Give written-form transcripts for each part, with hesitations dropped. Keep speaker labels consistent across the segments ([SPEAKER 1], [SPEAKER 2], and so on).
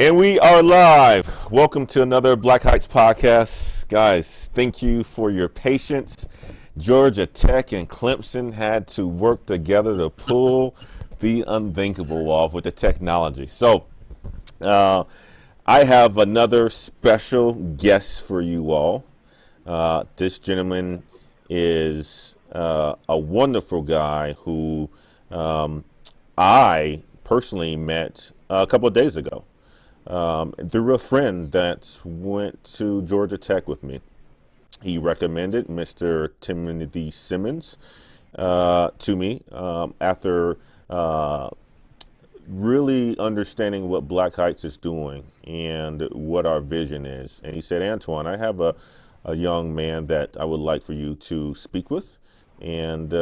[SPEAKER 1] And we are live. Welcome to another Black Heights podcast. Guys, thank you for your patience. Georgia Tech and Clemson had to work together to pull the unthinkable off with the technology. So, I have another special guest for you all. This gentleman is a wonderful guy who I personally met a couple of days ago through a friend that went to Georgia Tech with me. He recommended Mr. Timothy Simmons to me after really understanding what Black Heights is doing and what our vision is. And he said, Antoine, I have a young man that I would like for you to speak with. And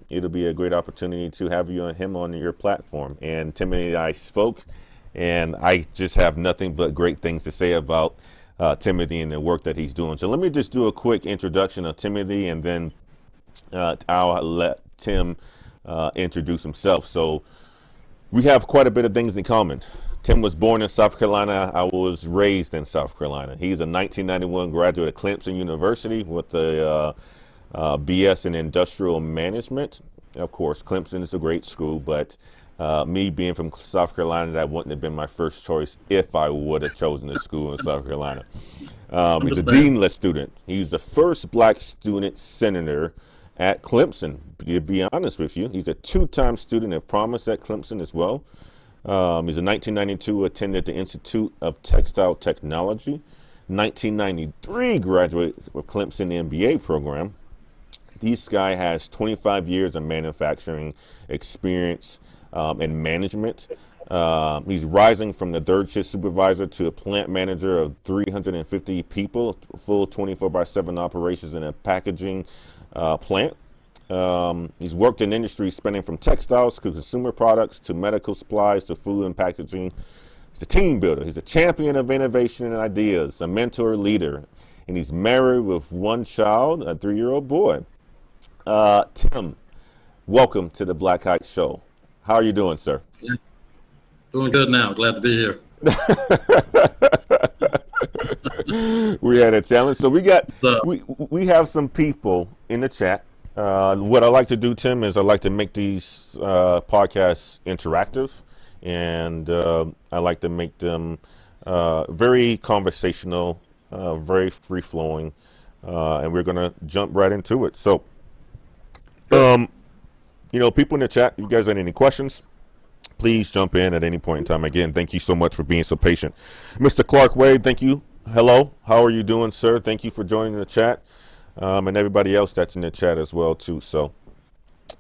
[SPEAKER 1] it'll be a great opportunity to have him on your platform. And Timothy and I spoke, and I just have nothing but great things to say about Timothy and the work that he's doing. So let me just do a quick introduction of Timothy, and then I'll let Tim introduce himself. So we have quite a bit of things in common. Tim was born in South Carolina. I was raised in South Carolina. He's a 1991 graduate of Clemson University with a BS in Industrial Management. Of course, Clemson is a great school, but me being from South Carolina, that wouldn't have been my first choice if I would have chosen a school in South Carolina. He's a deanless student. He's the first black student senator at Clemson. To be honest with you, he's a two-time student of promise at Clemson as well. He's a 1992 attended the Institute of Textile Technology. 1993 graduate of Clemson MBA program. This guy has 25 years of manufacturing experience and management. He's rising from the third shift supervisor to a plant manager of 350 people, full 24/7 operations in a packaging plant. He's worked in industries spanning from textiles to consumer products to medical supplies to food and packaging. He's a team builder. He's a champion of innovation and ideas, a mentor leader, and he's married with one child, a 3-year-old boy. Tim, welcome to the Black Heights Show. How are you doing, sir?
[SPEAKER 2] Yeah, doing good now. Glad to be here.
[SPEAKER 1] We had a challenge. So we have some people in the chat. What I like to do, Tim, is I like to make these podcasts interactive, and I like to make them very conversational, very free-flowing, and we're going to jump right into it. So, people in the chat, if you guys have any questions, please jump in at any point in time. Again, thank you so much for being so patient. Mr. Clark Wade, thank you. Hello. How are you doing, sir? Thank you for joining the chat. And everybody else that's in the chat as well, too. So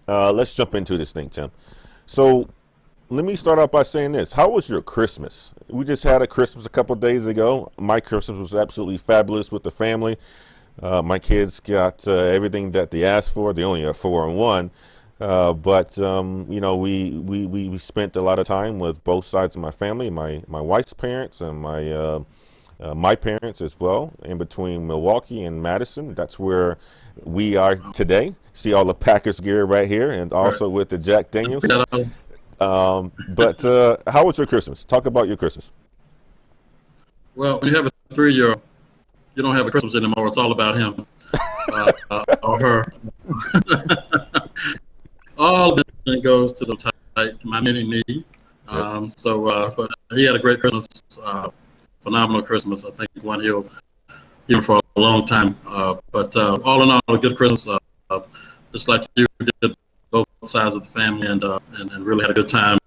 [SPEAKER 1] let's jump into this thing, Tim. So let me start off by saying this. How was your Christmas? We just had a Christmas a couple of days ago. My Christmas was absolutely fabulous with the family. My kids got everything that they asked for. They only have 4 and 1. But we spent a lot of time with both sides of my family, my wife's parents and my parents as well, in between Milwaukee and Madison. That's where we are today. See all the Packers gear right here, and also with the Jack Daniels. But how was your Christmas? Talk about your Christmas.
[SPEAKER 2] Well, when you have a 3-year-old, you don't have a Christmas anymore. It's all about him or her. All of it goes to the tight, my mini me. But he had a great Christmas. Phenomenal Christmas. I think one he'll give for a long time. But all in all, a good Christmas. Just like you did, both sides of the family, and really had a good time.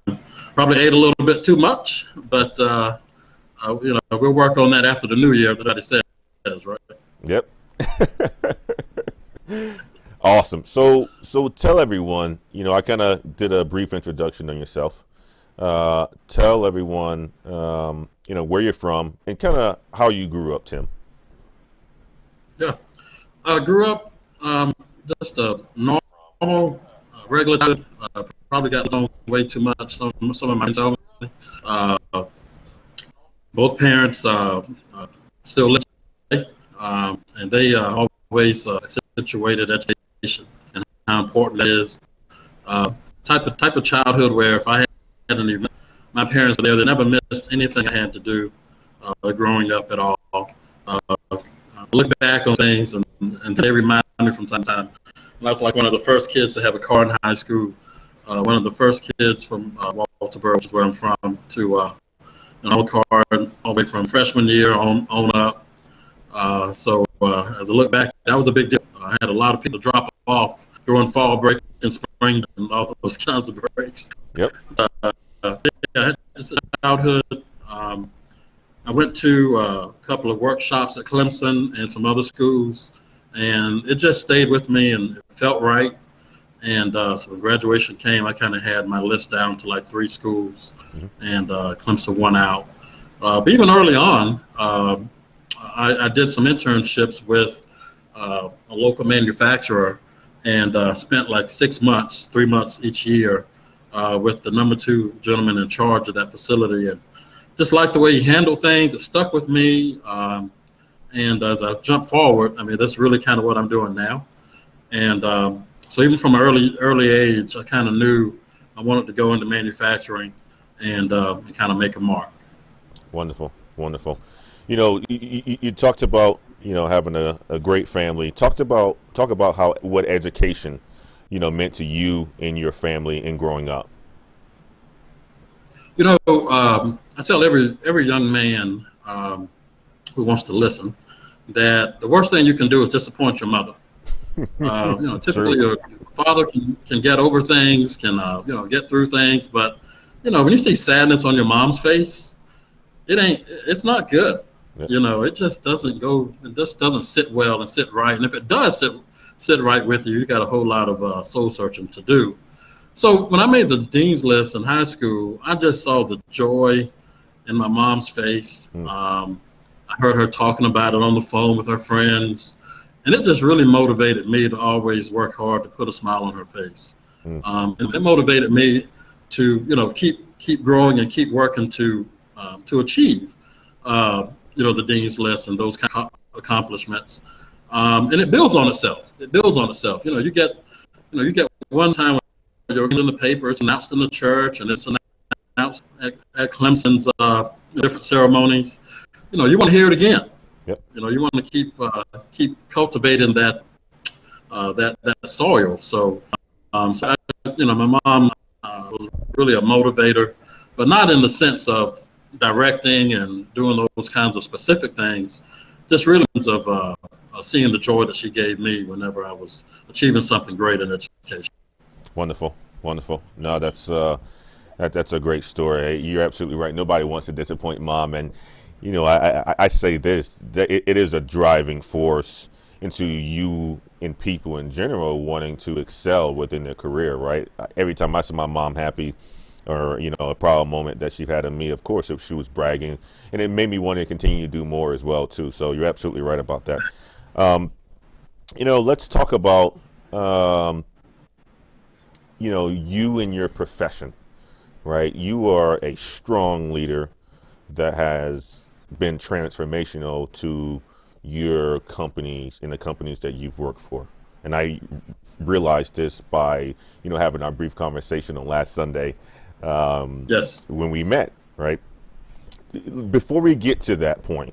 [SPEAKER 2] Probably ate a little bit too much, but we'll work on that after the new year. Everybody says, right?
[SPEAKER 1] Yep. Awesome. So tell everyone. I kind of did a brief introduction on yourself. Tell everyone, where you're from and kind of how you grew up, Tim.
[SPEAKER 2] Yeah, I grew up just a normal, regular. Probably got along way too much. Some of my friends, both parents still live today, and they always accentuated education and how important that is. Type of childhood where if I had an event my parents were there. They never missed anything I had to do growing up at all. Look back on things, and they remind me from time to time. And I was like one of the first kids to have a car in high school. One of the first kids from Walterboro, which is where I'm from, to an old car all the way from freshman year on up. So as I look back, that was a big deal. I had a lot of people drop off during fall break and spring and all those kinds of breaks.
[SPEAKER 1] Yep.
[SPEAKER 2] Yeah, I had just a childhood. I went to a couple of workshops at Clemson and some other schools, and it just stayed with me and it felt right. And so when graduation came, I kind of had my list down to like 3 schools, and Clemson won out. But even early on, I did some internships with a local manufacturer and spent like 6 months, 3 months each year with the number 2 gentleman in charge of that facility. And just like the way he handled things, it stuck with me. And as I jump forward, I mean, that's really kind of what I'm doing now. And so even from an early age, I kind of knew I wanted to go into manufacturing and kind of make a mark.
[SPEAKER 1] Wonderful, wonderful. You know, you talked about, you know, having a great family. Talk about how what education, you know, meant to you and your family in growing up.
[SPEAKER 2] You know, I tell every young man who wants to listen that the worst thing you can do is disappoint your mother. You know, typically your father can get over things, can you know, get through things, but you know, when you see sadness on your mom's face, it's not good. Yep. You know, it just doesn't sit well and sit right. And if it does sit right with you, you got a whole lot of soul searching to do. So when I made the dean's list in high school, I just saw the joy in my mom's face. I heard her talking about it on the phone with her friends, and it just really motivated me to always work hard to put a smile on her face. And it motivated me to, you know, keep growing and keep working to achieve, you know, the dean's list and those kind of accomplishments. And it builds on itself. It builds on itself. You know, you get one time when you're in the paper, it's announced in the church, and it's announced at Clemson's different ceremonies. You know, you want to hear it again.
[SPEAKER 1] Yep.
[SPEAKER 2] You know, you want to keep cultivating that soil. So, you know, my mom was really a motivator, but not in the sense of directing and doing those kinds of specific things. Just really in terms of seeing the joy that she gave me whenever I was achieving something great in education.
[SPEAKER 1] Wonderful, wonderful. No, that's a great story. You're absolutely right. Nobody wants to disappoint mom, and you know, I say this, that it is a driving force into you and people in general wanting to excel within their career, right? Every time I see my mom happy, or you know, a proud moment that she had of me, of course, if she was bragging, and it made me want to continue to do more as well too. So you're absolutely right about that. You know, let's talk about you know, you and your profession, right? You are a strong leader that has been transformational to your companies and the companies that you've worked for. And I realized this by, you know, having our brief conversation on last Sunday.
[SPEAKER 2] Yes.
[SPEAKER 1] When we met, right? Before we get to that point,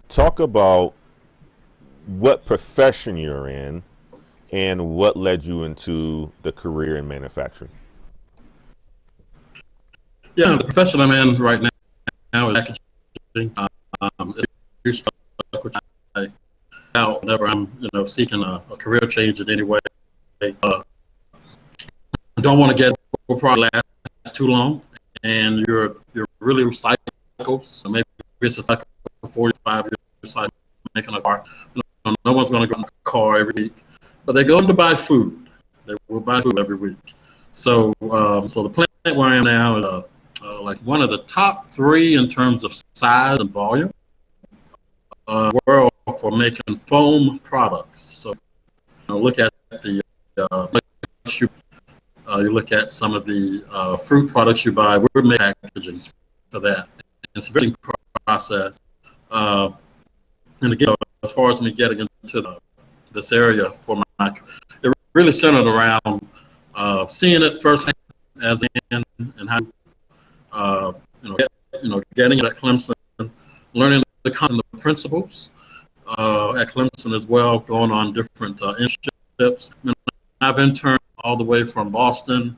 [SPEAKER 1] talk about what profession you're in and what led you into the career in manufacturing.
[SPEAKER 2] Yeah, the profession I'm in right now is packaging. It's which I out whenever I'm, you know, seeking a career change in any way. I don't want to get a product last too long, and you're really cycles. So maybe it's a cycle for 45 years cycle making a car. You know, no one's going to go in a car every week, but they're going to buy food. They will buy food every week. So so the plant where I am now is like one of the top 3 in terms of size and volume world for making foam products. So you know, look at the you look at some of the fruit products you buy. We're making packaging for that. It's a very process. And again, as far as me getting into this area for my, it really centered around seeing it firsthand as in and how uh, getting at Clemson, learning the principles at Clemson as well, going on different internships. I've interned all the way from Boston,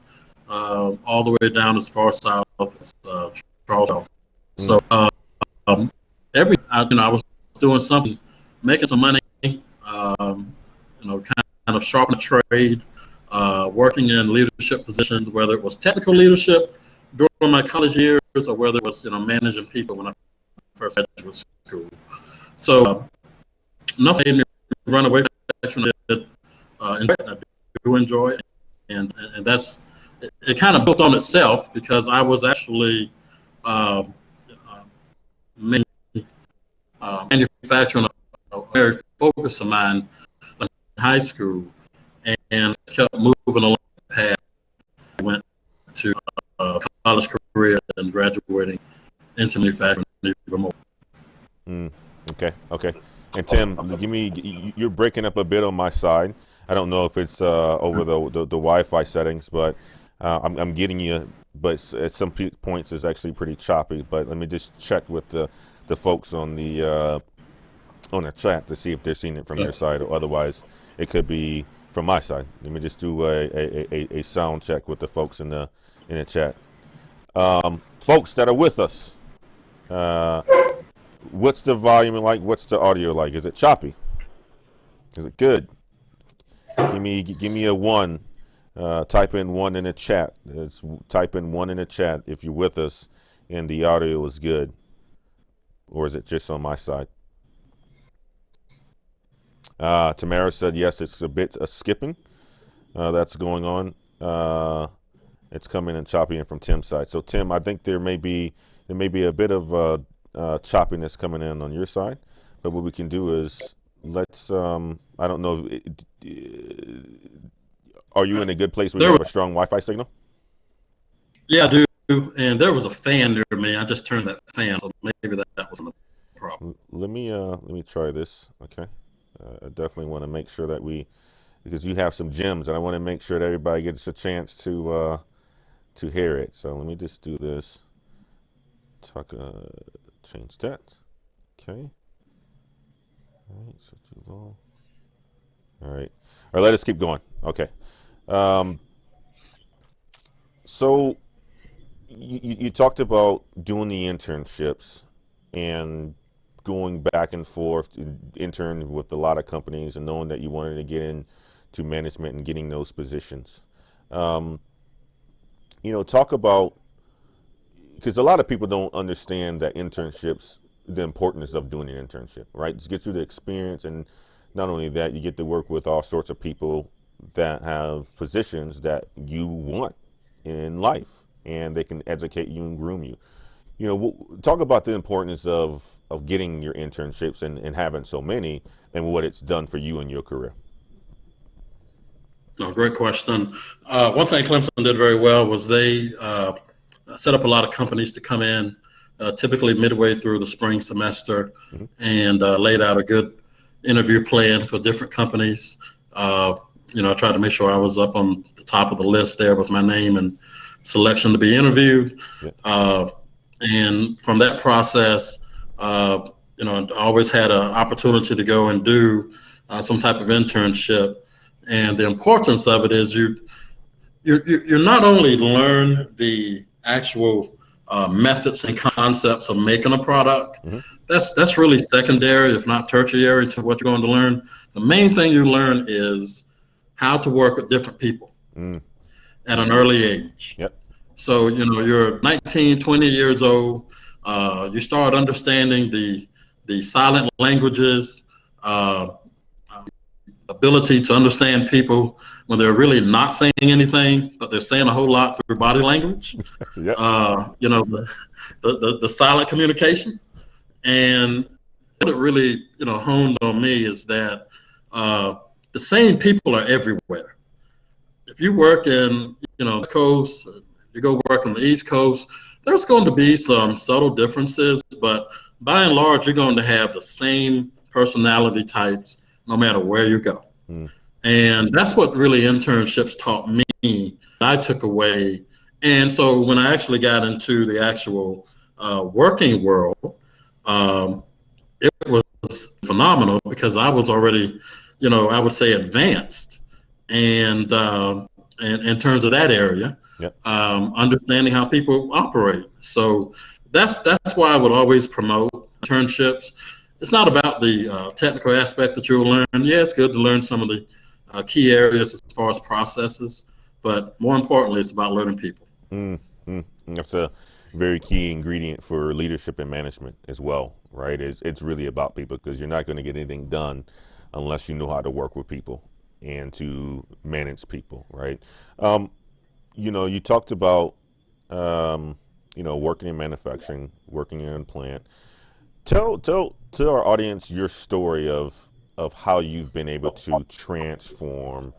[SPEAKER 2] all the way down as far south as Charleston. So I was doing something, making some money, kind of sharpen the trade, working in leadership positions, whether it was technical leadership during my college years or whether it was managing people when I first graduate school. So nothing made me run away from it. I do enjoy it, and that's it. Kind of built on itself because I was actually manufacturing a very focus of mine in high school, and kept moving along the path. I went to college career and graduating into manufacturing even more.
[SPEAKER 1] Okay. And Tim, you're breaking up a bit on my side. I don't know if it's over the Wi-Fi settings, but I'm getting you. But at some points, it's actually pretty choppy. But let me just check with the folks on the chat to see if they're seeing it from their side, or otherwise it could be from my side. Let me just do a sound check with the folks in the chat. Folks that are with us, what's the volume like? What's the audio like? Is it choppy? Is it good? Give me a 1. Type in 1 in the chat. Type in 1 in the chat if you're with us and the audio is good, or is it just on my side? Tamara said yes. It's a bit skipping. That's going on. It's coming in choppy and from Tim's side. So Tim, I think there may be a bit of choppiness coming in on your side, but what we can do is let's. I don't know. Are you in a good place where you have a strong Wi-Fi signal?
[SPEAKER 2] Yeah, I do. And there was a fan near me. I just turned that fan, so maybe that was the problem.
[SPEAKER 1] Let me try this. Okay. I definitely want to make sure that because you have some gems, and I want to make sure that everybody gets a chance to hear it. So let me just do this. Change that. Okay. All right. So too long. All right. Let us keep going. Okay. So you talked about doing the internships and going back and forth, intern with a lot of companies, and knowing that you wanted to get into management and getting those positions. Talk about, because a lot of people don't understand that internships, the importance of doing an internship, right? Just get you the experience, and not only that, you get to work with all sorts of people that have positions that you want in life, and they can educate you and groom you. Talk about the importance of getting your internships and having so many, and what it's done for you in your career.
[SPEAKER 2] Oh, great question. One thing Clemson did very well was they set up a lot of companies to come in, typically midway through the spring semester, and laid out a good interview plan for different companies. I tried to make sure I was up on the top of the list there with my name and selection to be interviewed. Yeah. And from that process, I always had an opportunity to go and do some type of internship. And the importance of it is you not only learn the actual methods and concepts of making a product. That's really secondary, if not tertiary, to what you're going to learn. The main thing you learn is how to work with different people at an early age.
[SPEAKER 1] Yep.
[SPEAKER 2] So, you're 19, 20 years old. You start understanding the silent languages, ability to understand people when they're really not saying anything, but they're saying a whole lot through body language.
[SPEAKER 1] Yep.
[SPEAKER 2] The silent communication. And what it really, honed on me is that the same people are everywhere. If you work in, the coast, you go work on the East Coast, there's going to be some subtle differences, but by and large, you're going to have the same personality types no matter where you go. And that's what really internships taught me. I took away And so when I actually got into the actual working world, it was phenomenal because I was already, I would say advanced, and in terms of that area,
[SPEAKER 1] Yep.
[SPEAKER 2] understanding how people operate. So that's why I would always promote internships. It's not about the technical aspect that you'll learn. Yeah, it's good to learn some of the key areas as far as processes, but more importantly, it's about learning people.
[SPEAKER 1] Mm, That's a very key ingredient for leadership and management as well, right? It's really about people because you're not going to get anything done unless you know how to work with people and to manage people, right? Um, you talked about, working in manufacturing, working in a plant. Tell our audience your story of how you've been able to transform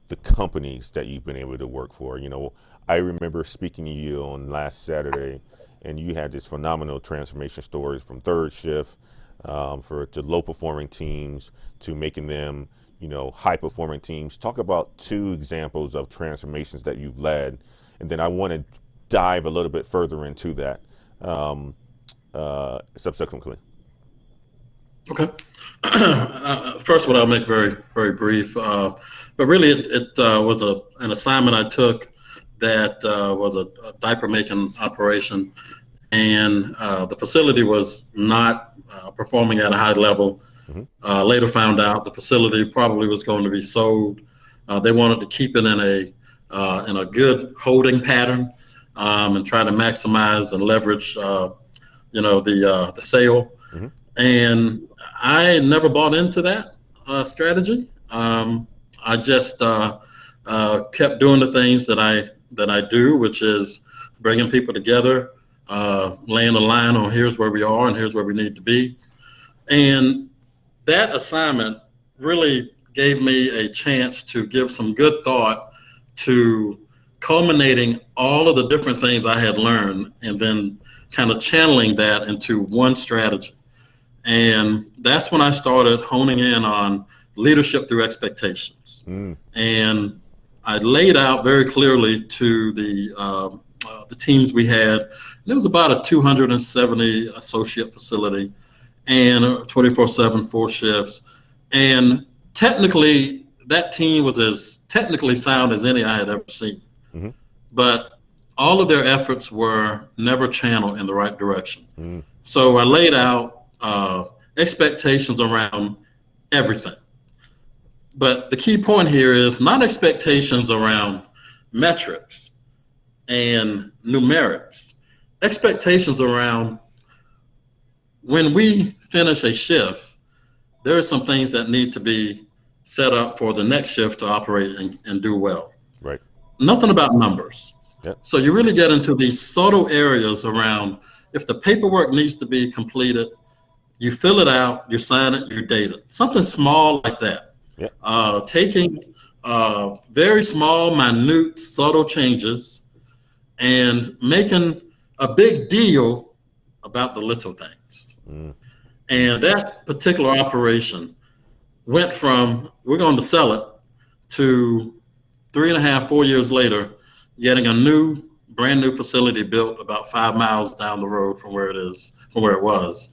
[SPEAKER 1] the companies that you've been able to work for. I remember speaking to you on last Saturday, and you had this phenomenal transformation stories from third shift to low performing teams to making them, high performing teams. Talk about two examples of transformations that you've led, and then I want to dive a little bit further into that subsequently.
[SPEAKER 2] Okay. First one I'll make very, very brief. But really, it was an assignment I took that was a diaper making operation, and the facility was not performing at a high level.
[SPEAKER 1] Hmm.
[SPEAKER 2] Later found out the facility probably was going to be sold. They wanted to keep it in a good holding pattern, and try to maximize and leverage, the sale.
[SPEAKER 1] Hmm.
[SPEAKER 2] And I never bought into that strategy. I just kept doing the things that I do, which is bringing people together, laying a line on here's where we are and here's where we need to be. And that assignment really gave me a chance to give some good thought to culminating all of the different things I had learned and then kind of channeling that into one strategy. And that's when I started honing in on leadership through expectations.
[SPEAKER 1] Mm.
[SPEAKER 2] And I laid out very clearly to the teams we had. And it was about a 270 associate facility and 24/7, 4 shifts. And technically, that team was as technically sound as any I had ever seen.
[SPEAKER 1] Hmm.
[SPEAKER 2] But all of their efforts were never channeled in the right direction.
[SPEAKER 1] Mm.
[SPEAKER 2] So I laid out expectations around everything. But the key point here is not expectations around metrics and numerics. Expectations around when we finish a shift, there are some things that need to be set up for the next shift to operate and do well.
[SPEAKER 1] Right.
[SPEAKER 2] Nothing about numbers.
[SPEAKER 1] Yep.
[SPEAKER 2] So you really get into these subtle areas around if the paperwork needs to be completed, you fill it out, you sign it, you date it. Something small like that.
[SPEAKER 1] Yep.
[SPEAKER 2] Taking very small, minute, subtle changes and making a big deal about the little things.
[SPEAKER 1] Mm.
[SPEAKER 2] And that particular operation went from we're going to sell it to 3.5, 4 years later, getting a brand new facility built about 5 miles down the road from where it was,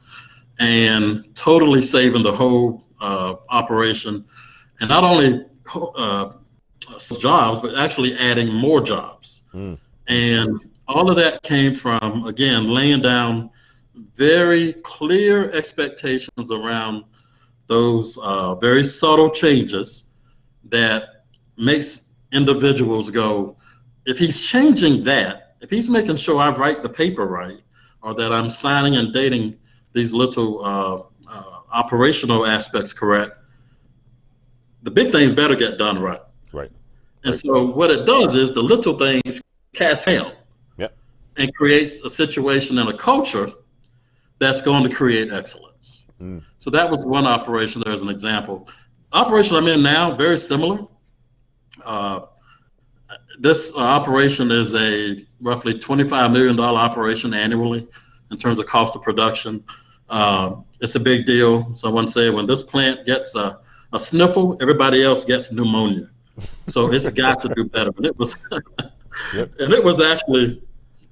[SPEAKER 2] and totally saving the whole operation, and not only jobs, but actually adding more jobs.
[SPEAKER 1] Mm.
[SPEAKER 2] And all of that came from, again, laying down very clear expectations around those very subtle changes that makes individuals go, if he's changing that, if he's making sure I write the paper right, or that I'm signing and dating these little operational aspects correct, the big things better get done right.
[SPEAKER 1] Right.
[SPEAKER 2] And so what it does is the little things cascade
[SPEAKER 1] Yep.
[SPEAKER 2] and creates a situation and a culture that's going to create excellence.
[SPEAKER 1] Mm.
[SPEAKER 2] So that was one operation there as an example. Operation I'm in now, very similar. This operation is a roughly $25 million operation annually in terms of cost of production. It's a big deal. Someone said when this plant gets a sniffle, everybody else gets pneumonia. So it's got to do better. And
[SPEAKER 1] Yep.
[SPEAKER 2] And it was actually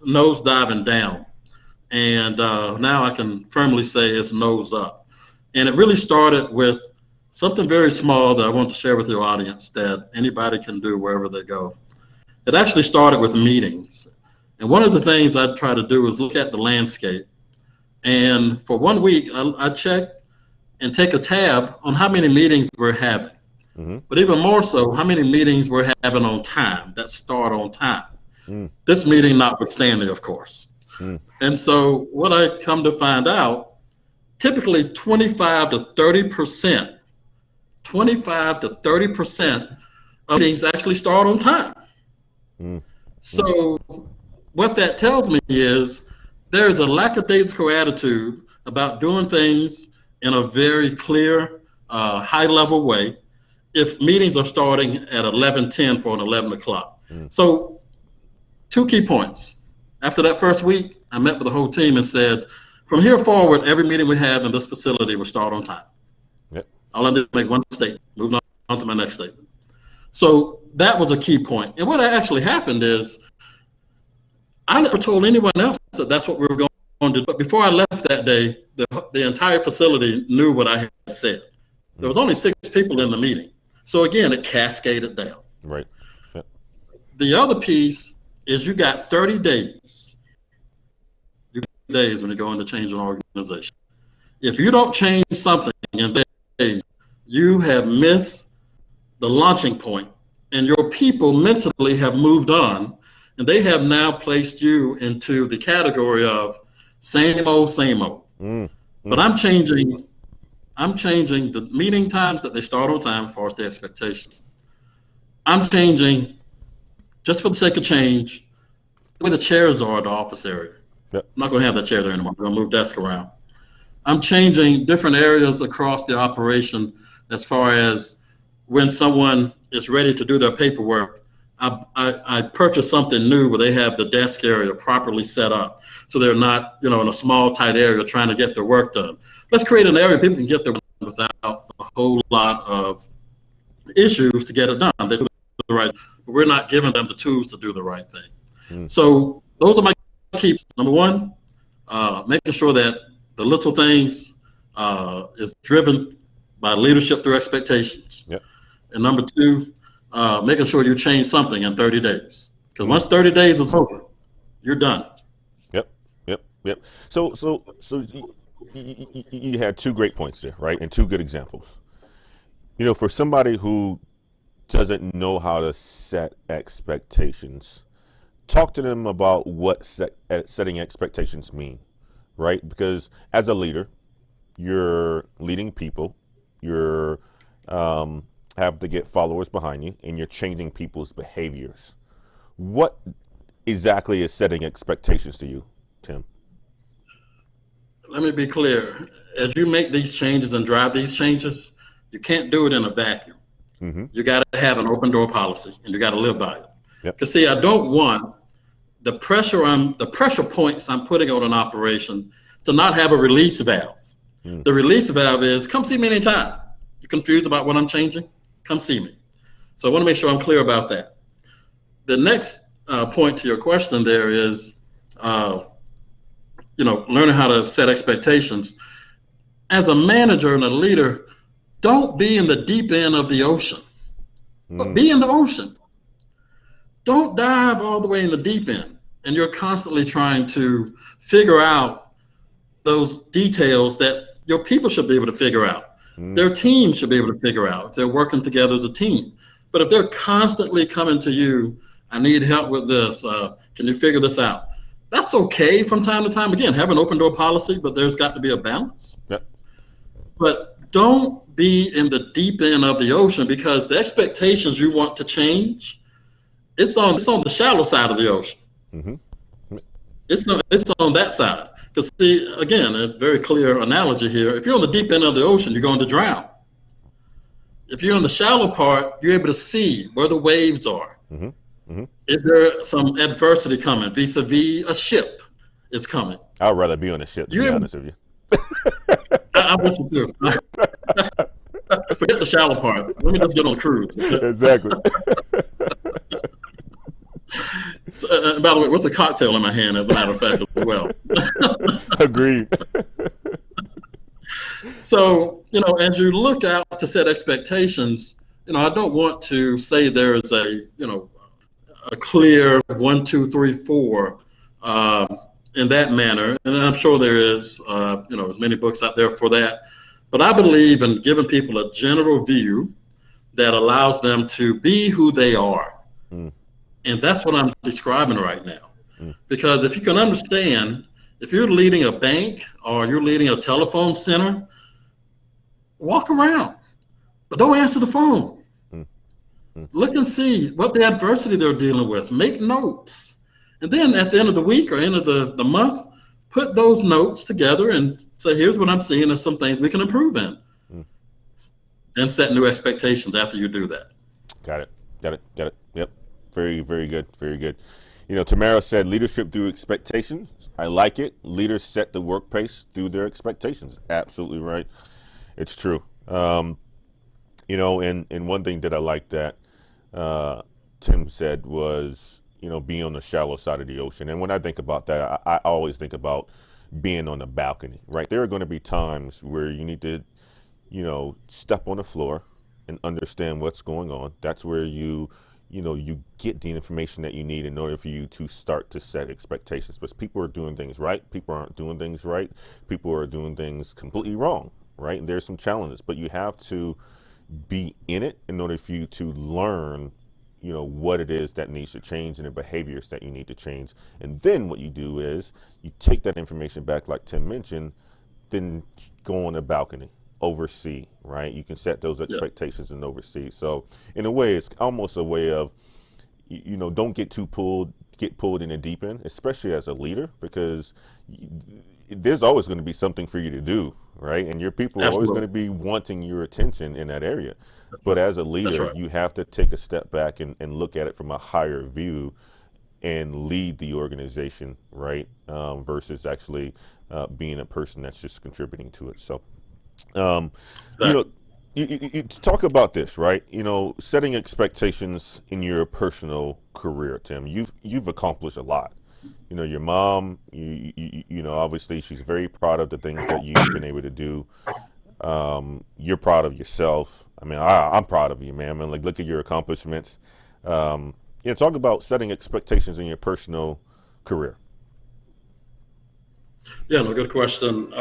[SPEAKER 2] nose diving down. And now I can firmly say it's nose up. And it really started with something very small that I want to share with your audience that anybody can do wherever they go. It actually started with meetings. And one of the things I try to do is look at the landscape. And for 1 week, I check and take a tab on how many meetings we're having.
[SPEAKER 1] Mm-hmm.
[SPEAKER 2] But even more so, how many meetings we're having on time, that start on time.
[SPEAKER 1] Mm.
[SPEAKER 2] This meeting notwithstanding, of course.
[SPEAKER 1] Mm.
[SPEAKER 2] And so what I come to find out, typically 25 to 30%, 25 to 30% of meetings actually start on time.
[SPEAKER 1] Mm.
[SPEAKER 2] So what that tells me is there's a lackadaisical attitude about doing things in a very clear, high-level way if meetings are starting at 11:10 for an 11 o'clock.
[SPEAKER 1] Mm.
[SPEAKER 2] So 2 key points. After that first week, I met with the whole team and said, from here forward, every meeting we have in this facility will start on time.
[SPEAKER 1] Yep.
[SPEAKER 2] All I did was make one statement, moving on to my next statement. So that was a key point. And what actually happened is I never told anyone else that that's what we were going to do. But before I left that day, the entire facility knew what I had said. There was only 6 people in the meeting. So again, it cascaded down.
[SPEAKER 1] Right. Yep.
[SPEAKER 2] The other piece is you got 30 days. You got 30 days when you go into change an organization. If you don't change something in 30 days, you have missed the launching point, and your people mentally have moved on, and they have now placed you into the category of same old, same old.
[SPEAKER 1] Mm.
[SPEAKER 2] But I'm changing the meeting times that they start on time as far as the expectation. I'm changing, just for the sake of change, the way the chairs are at the office area.
[SPEAKER 1] Yep.
[SPEAKER 2] I'm not going to have that chair there anymore. I'm going to move desk around. I'm changing different areas across the operation as far as when someone is ready to do their paperwork. I purchase something new where they have the desk area properly set up, so they're not, in a small, tight area trying to get their work done. Let's create an area people can get their work done without a whole lot of issues to get it done. They do the right, but we're not giving them the tools to do the right thing.
[SPEAKER 1] Mm.
[SPEAKER 2] So those are my keys. Number one, making sure that the little things is driven by leadership through expectations.
[SPEAKER 1] Yep.
[SPEAKER 2] And number two, making sure you change something in 30 days. Because once 30 days is over, you're done.
[SPEAKER 1] Yep. So you had 2 great points there, right? And 2 good examples. For somebody who doesn't know how to set expectations, talk to them about what setting expectations mean, right? Because as a leader, you're leading people, you're have to get followers behind you, and you're changing people's behaviors. What exactly is setting expectations to you, Tim?
[SPEAKER 2] Let me be clear. As you make these changes and drive these changes, you can't do it in a vacuum.
[SPEAKER 1] Mm-hmm.
[SPEAKER 2] You got to have an open door policy, and you got to live by it.
[SPEAKER 1] Yep.
[SPEAKER 2] Because see, I don't want the pressure points I'm putting on an operation to not have a release valve. Mm. The release valve is come see me anytime. You're confused about what I'm changing? Come see me. So I want to make sure I'm clear about that. The next point to your question there is, learning how to set expectations. As a manager and a leader, don't be in the deep end of the ocean, but be in the ocean. Don't dive all the way in the deep end, and you're constantly trying to figure out those details that your people should be able to figure out. Their team should be able to figure out if they're working together as a team. But if they're constantly coming to you, I need help with this, can you figure this out? That's okay from time to time. Again, have an open door policy, but there's got to be a balance.
[SPEAKER 1] Yep.
[SPEAKER 2] But don't be in the deep end of the ocean, because the expectations you want to change, it's on the shallow side of the ocean. Mm-hmm. It's on that side. Because see, again, a very clear analogy here. If you're on the deep end of the ocean, you're going to drown. If you're in the shallow part, you're able to see where the waves are. Mm-hmm. Mm-hmm. Is there some adversity coming vis-a-vis a ship is coming?
[SPEAKER 1] I'd rather be on a ship, to be honest with you.
[SPEAKER 2] I want you to. Forget the shallow part. Let me just get on a cruise.
[SPEAKER 1] Exactly.
[SPEAKER 2] So, by the way, with a cocktail in my hand, as a matter of fact, as well.
[SPEAKER 1] Agreed.
[SPEAKER 2] So, as you look out to set expectations, I don't want to say there is a clear 1, 2, 3, 4 in that manner. And I'm sure there is, as many books out there for that. But I believe in giving people a general view that allows them to be who they are.
[SPEAKER 1] Mm,
[SPEAKER 2] And that's what I'm describing right now.
[SPEAKER 1] mm,
[SPEAKER 2] Because if you can understand, if you're leading a bank or you're leading a telephone center, walk around, but don't answer the phone.
[SPEAKER 1] mm, mm.
[SPEAKER 2] Look and see what the adversity they're dealing with. Make notes. And then at the end of the week or end of the month, put those notes together and say, here's what I'm seeing and some things we can improve in.
[SPEAKER 1] Mm.
[SPEAKER 2] Then set new expectations after you do that.
[SPEAKER 1] Got it. Got it. Got it. Yep. Very, very good. Very good. Tamara said leadership through expectations. I like it. Leaders set the work pace through their expectations. Absolutely right. It's true. And one thing that I like that Tim said was, being on the shallow side of the ocean. And when I think about that, I always think about being on the balcony, right? There are going to be times where you need to, step on the floor and understand what's going on. That's where you get the information that you need in order for you to start to set expectations. But people are doing things right. People aren't doing things right. People are doing things completely wrong, right? And there's some challenges, but you have to be in it in order for you to learn, what it is that needs to change and the behaviors that you need to change. And then what you do is you take that information back, like Tim mentioned, then go on the balcony, oversee, right? You can set those expectations and oversee. So in a way, it's almost a way of, don't get pulled in the deep end, especially as a leader, because there's always going to be something for you to do, right? And your people are always going to be wanting your attention in that area. But as a leader,
[SPEAKER 2] Right.
[SPEAKER 1] you have to take a step back and look at it from a higher view and lead the organization, right? Versus actually being a person that's just contributing to it. So,
[SPEAKER 2] Exactly.
[SPEAKER 1] you talk about this, right? Setting expectations in your personal career, Tim. You've accomplished a lot. Your mom. Obviously, she's very proud of the things that you've been able to do. You're proud of yourself. I mean, I'm proud of you, man. I mean, like, look at your accomplishments. Talk about setting expectations in your personal career.
[SPEAKER 2] Yeah, no, good question.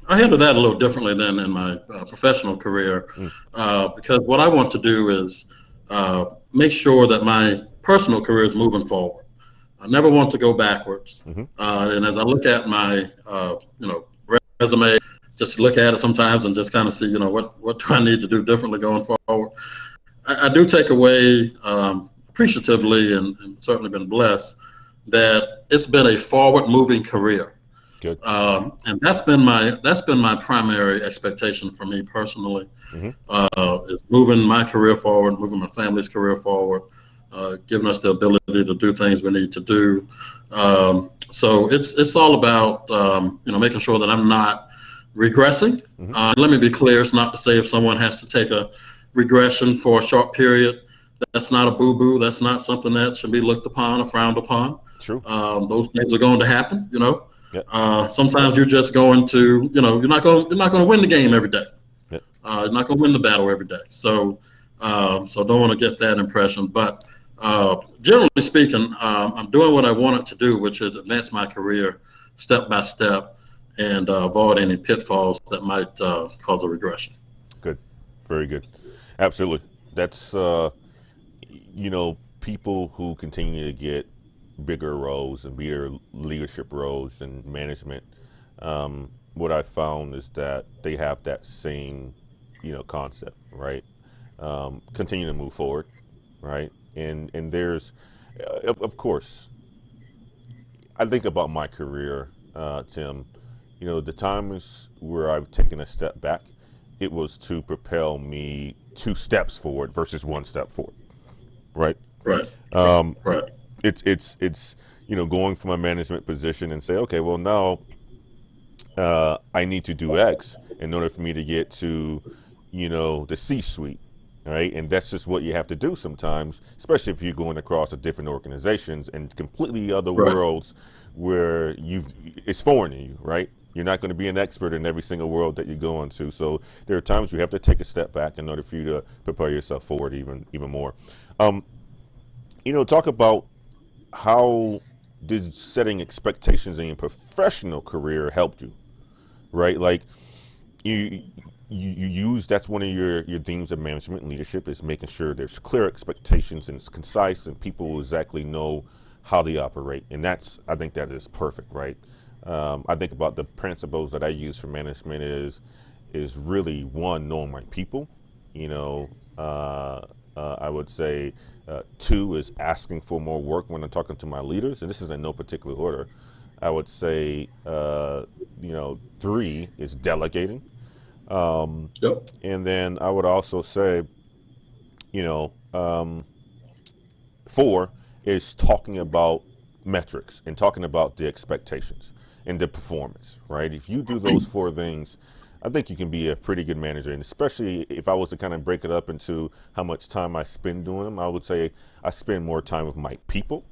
[SPEAKER 2] I handle that a little differently than in my professional career
[SPEAKER 1] Mm,
[SPEAKER 2] because what I want to do is make sure that my personal career is moving forward. I never want to go backwards.
[SPEAKER 1] mm-hmm,
[SPEAKER 2] And as I look at my, resume, just look at it sometimes and just kind of see, what do I need to do differently going forward. I do take away appreciatively and certainly been blessed that it's been a forward moving career.
[SPEAKER 1] good.
[SPEAKER 2] And that's been my primary expectation for me personally,
[SPEAKER 1] Mm-hmm,
[SPEAKER 2] is moving my career forward, moving my family's career forward, giving us the ability to do things we need to do. So it's all about making sure that I'm not regressing.
[SPEAKER 1] mm-hmm.
[SPEAKER 2] Let me be clear: it's not to say if someone has to take a regression for a short period, that's not a boo-boo. That's not something that should be looked upon or frowned upon.
[SPEAKER 1] True.
[SPEAKER 2] Those things are going to happen.
[SPEAKER 1] Yep.
[SPEAKER 2] Sometimes you're just going to, you're not going to win the game every day.
[SPEAKER 1] Yep.
[SPEAKER 2] You're not going to win the battle every day. So don't want to get that impression. But generally speaking, I'm doing what I wanted to do, which is advance my career step by step and avoid any pitfalls that might cause a regression.
[SPEAKER 1] Good. Very good. Absolutely. That's people who continue to get bigger roles and bigger leadership roles and management. What I found is that they have that same, concept, right? Continue to move forward, right? And there's, of course, I think about my career, Tim. The times where I've taken a step back, it was to propel me 2 steps forward versus 1 step forward, right?
[SPEAKER 2] Right.
[SPEAKER 1] Um,
[SPEAKER 2] Right.
[SPEAKER 1] it's going from a management position and say, okay, well now I need to do X in order for me to get to the C-suite, right? And that's just what you have to do sometimes, especially if you're going across to different organizations and completely other
[SPEAKER 2] Right.
[SPEAKER 1] worlds where it's foreign to you, right? You're not going to be an expert in every single world that you go into. So there are times you have to take a step back in order for you to prepare yourself forward even more. Um, talk about how did setting expectations in your professional career helped you, right? Like you you use that's one of your themes of management and leadership is making sure there's clear expectations and it's concise and people exactly know how they operate, and I think that is perfect, right? I think about the principles that I use for management is really one, knowing my people, you know I would say two is asking for more work when I'm talking to my leaders, and this is in no particular order. I would say three is delegating.
[SPEAKER 2] Yep.
[SPEAKER 1] And then I would also say, you know, um, four is talking about metrics and talking about the expectations and the performance, right? If you do those four things, I think you can be a pretty good manager. And especially if I was to kind of break it up into how much time I spend doing them, I would say I spend more time with my people,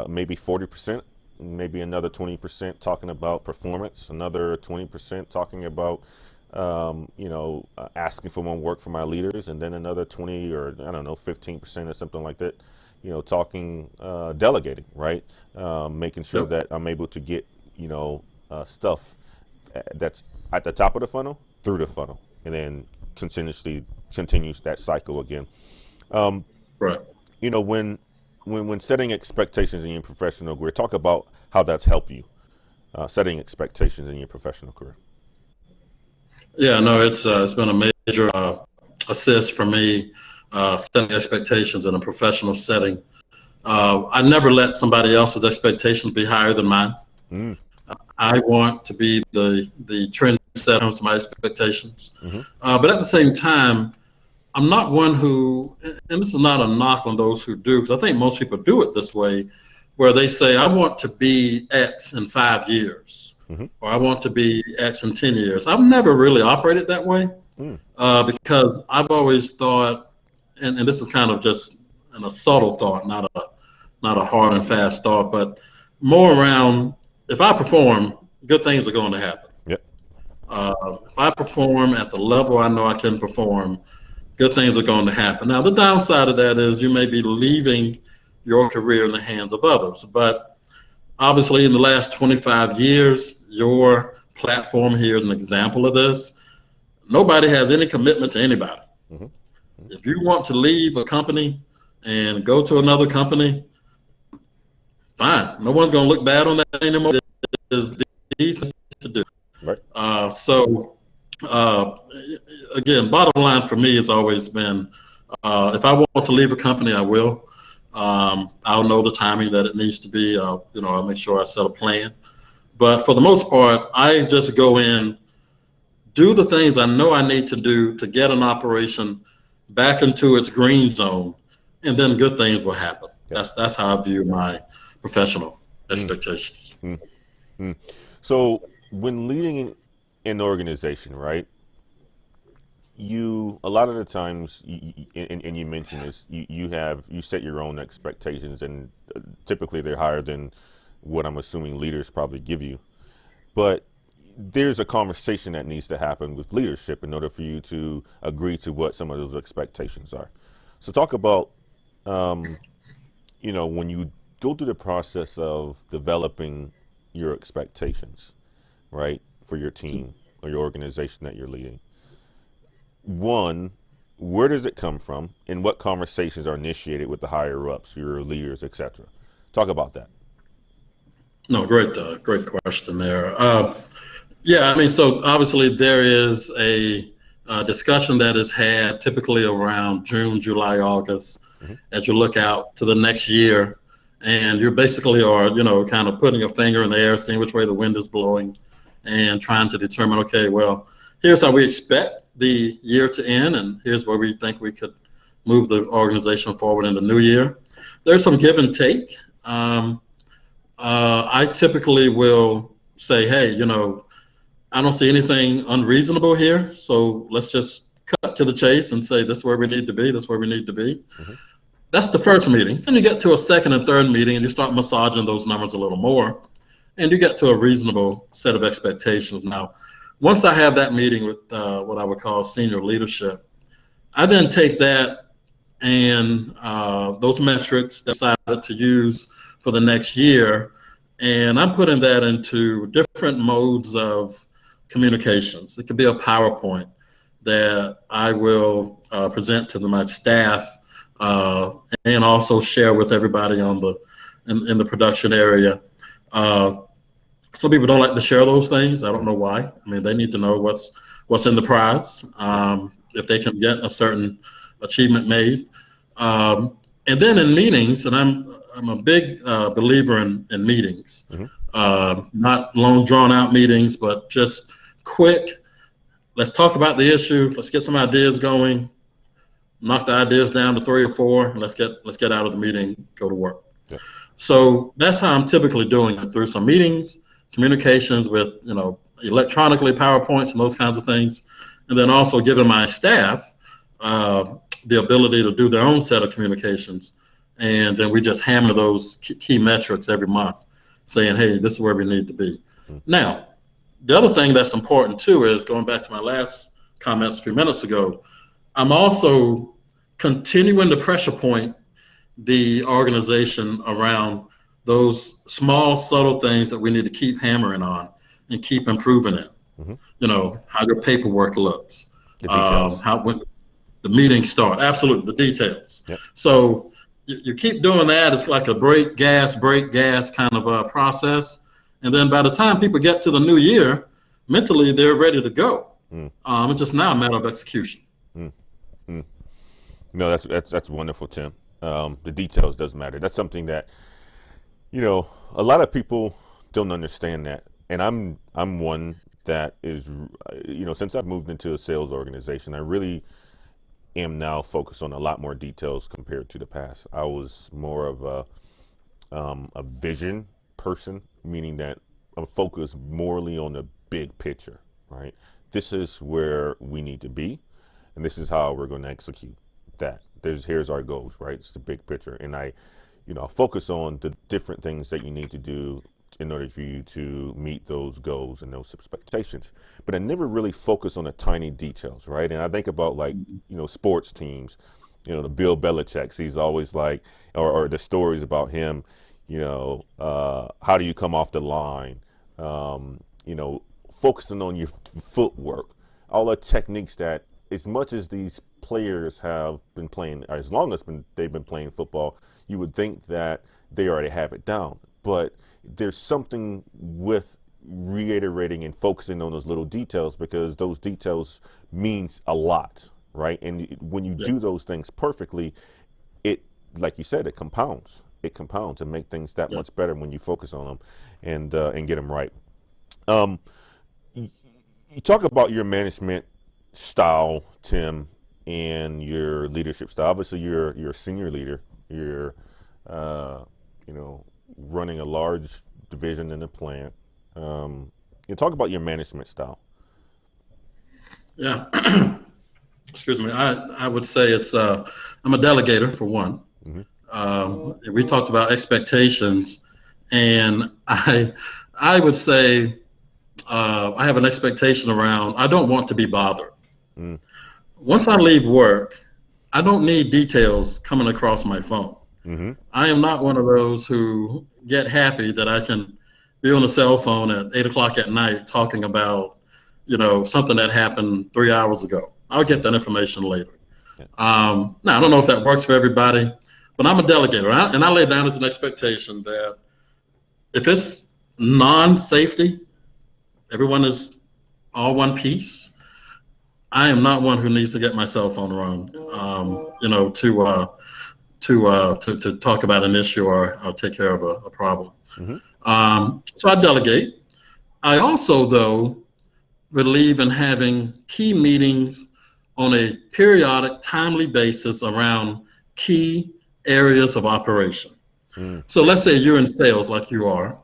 [SPEAKER 1] maybe 40%, maybe another 20% talking about performance, another 20% talking about asking for more work from my leaders, and then another 20 or I don't know, 15% or something like that, talking, delegating, right? Making sure
[SPEAKER 2] Yep.
[SPEAKER 1] that I'm able to get, stuff that's at the top of the funnel through the funnel, and then continues that cycle again. Um,
[SPEAKER 2] Right.
[SPEAKER 1] when setting expectations in your professional career, talk about how that's helped you setting expectations in your professional career.
[SPEAKER 2] Yeah. No, it's been a major assist for me setting expectations in a professional setting. I never let somebody else's expectations be higher than mine.
[SPEAKER 1] Mm,
[SPEAKER 2] I want to be the trend setter to my expectations.
[SPEAKER 1] mm-hmm.
[SPEAKER 2] But at the same time, I'm not one who, and this is not a knock on those who do, because I think most people do it this way, where they say, I want to be X in 5 years,
[SPEAKER 1] Mm-hmm.
[SPEAKER 2] or I want to be X in 10 years. I've never really operated that way
[SPEAKER 1] Mm,
[SPEAKER 2] because I've always thought, and this is kind of just a subtle thought, not a hard and fast thought, but more around if I perform, good things are going to happen.
[SPEAKER 1] yep.
[SPEAKER 2] If I perform at the level I know I can perform, good things are going to happen. Now, the downside of that is you may be leaving your career in the hands of others. But obviously, in the last 25 years, your platform here is an example of this. Nobody has any commitment to anybody.
[SPEAKER 1] Mm-hmm.
[SPEAKER 2] If you want to leave a company and go to another company, fine. No one's going to look bad on that anymore. It's the thing to do.
[SPEAKER 1] Right.
[SPEAKER 2] So uh, again, bottom line for me has always been, if I want to leave a company, I will. I'll know the timing that it needs to be. I'll make sure I set a plan. But for the most part, I just go in, do the things I know I need to do to get an operation back into its green zone, and then good things will happen.
[SPEAKER 1] Yep.
[SPEAKER 2] That's how I view my professional
[SPEAKER 1] Mm,
[SPEAKER 2] expectations.
[SPEAKER 1] mm, mm. So when leading an organization, right? A lot of the times, and you mentioned this, you set your own expectations, and typically they're higher than what I'm assuming leaders probably give you. But there's a conversation that needs to happen with leadership in order for you to agree to what some of those expectations are. So talk about, um, when you go through the process of developing your expectations, right, for your team or your organization that you're leading. One, where does it come from, and what conversations are initiated with the higher ups, your leaders, etc. Talk about that.
[SPEAKER 2] No, great question there. Yeah, I mean, so obviously there is a discussion that is had typically around June, July, August,
[SPEAKER 1] Mm-hmm.
[SPEAKER 2] as you look out to the next year, and you basically are, kind of putting a finger in the air, seeing which way the wind is blowing, and trying to determine, okay, well, here's how we expect the year to end, and here's where we think we could move the organization forward in the new year. There's some give and take. I typically will say, hey, I don't see anything unreasonable here, so let's just cut to the chase and say, this is where we need to be, this is where we need to be. That's the first meeting. Then you get to a second and third meeting and you start massaging those numbers a little more, and you get to a reasonable set of expectations. Now, once I have that meeting with what I would call senior leadership, I then take that and those metrics that I decided to use for the next year, and I'm putting that into different modes of communications. It could be a PowerPoint that I will present to my staff and also share with everybody on in the production area. Some people don't like to share those things. I don't know why. I mean, they need to know what's in the prize if they can get a certain achievement made. And then in meetings, and I'm a big believer in meetings, not long drawn out meetings, but just quick. Let's talk about the issue. Let's get some ideas going. Knock the ideas down to 3 or 4, and let's get out of the meeting, go to work. Yeah. So that's how I'm typically doing it, through some meetings, communications with, electronically, PowerPoints and those kinds of things, and then also giving my staff the ability to do their own set of communications, and then we just hammer those key metrics every month, saying, hey, this is where we need to be. Now, the other thing that's important too is, going back to my last comments a few minutes ago, I'm also continuing to pressure point the organization around those small, subtle things that we need to keep hammering on and keep improving it. How your paperwork looks, when the meetings start, absolutely, the details. Yep. So you keep doing that. It's like a break gas kind of a process. And then by the time people get to the new year, mentally, they're ready to go. It's just now a matter of execution.
[SPEAKER 1] No, that's wonderful, Tim. The details does matter. That's something that, a lot of people don't understand that. And I'm one that is, since I've moved into a sales organization, I really am now focused on a lot more details compared to the past. I was more of a vision person, meaning that I'm focused morely on the big picture, right? This is where we need to be, and this is how we're going to execute that. Here's our goals, right? It's the big picture. And I focus on the different things that you need to do in order for you to meet those goals and those expectations. But I never really focus on the tiny details, right? And I think about, like, sports teams, the Bill Belichick, he's always like, or the stories about him, how do you come off the line? Focusing on your footwork, all the techniques that, as much as these players have been playing, or as long as they've been playing football, you would think that they already have it down. But there's something with reiterating and focusing on those little details, because those details means a lot, right? And when you do those things perfectly, it, like you said, it compounds. It compounds and make things that much better when you focus on them and get them right. You talk about your management style, Tim, and your leadership style. Obviously, you're a senior leader. You're, running a large division in a plant. You talk about your management style.
[SPEAKER 2] Yeah. Excuse me. I would say it's I'm a delegator, for one. We talked about expectations, and I would say I have an expectation around, I don't want to be bothered. Once I leave work, I don't need details coming across my phone. I am not one of those who get happy that I can be on a cell phone at 8 o'clock at night talking about, something that happened 3 hours ago. I'll get that information later. Now, I don't know if that works for everybody, but I'm a delegator, and I lay down as an expectation that if it's non-safety, everyone is all one piece, I am not one who needs to get my cell phone wrong, to talk about an issue or take care of a problem. So I delegate. I also, though, believe in having key meetings on a periodic, timely basis around key areas of operation. So let's say you're in sales like you are.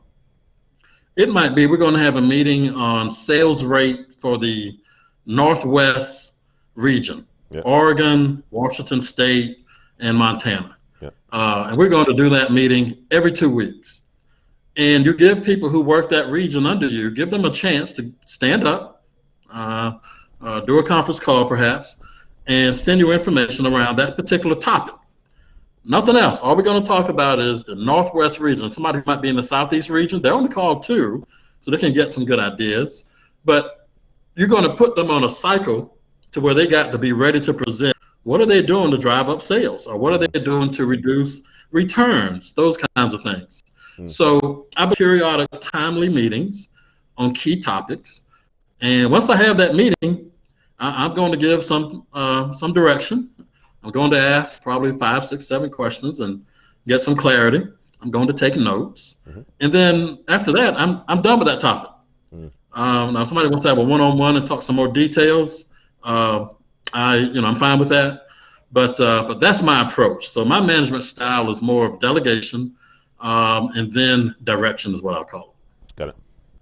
[SPEAKER 2] It might be we're going to have a meeting on sales rate for the Northwest region,
[SPEAKER 1] Yep.
[SPEAKER 2] Oregon, Washington State, and Montana.
[SPEAKER 1] Yep.
[SPEAKER 2] And we're going to do that meeting every 2 weeks. And you give people who work that region under you, give them a chance to stand up, do a conference call perhaps, and send you information around that particular topic. Nothing else. All we're going to talk about is the Northwest region. Somebody might be in the Southeast region. They're on the call too, so they can get some good ideas. But you're going to put them on a cycle to where they got to be ready to present. What are they doing to drive up sales? Or what are they doing to reduce returns? Those kinds of things. So I have periodic timely meetings on key topics. And once I have that meeting, I'm going to give some direction. I'm going to ask probably 5, 6, 7 questions and get some clarity. I'm going to take notes. And then after that, I'm done with that topic. Now, if somebody wants to have a one-on-one and talk some more details, I'm fine with that. But that's my approach. So my management style is more of delegation, and then direction is what I'll call it.
[SPEAKER 1] Got it.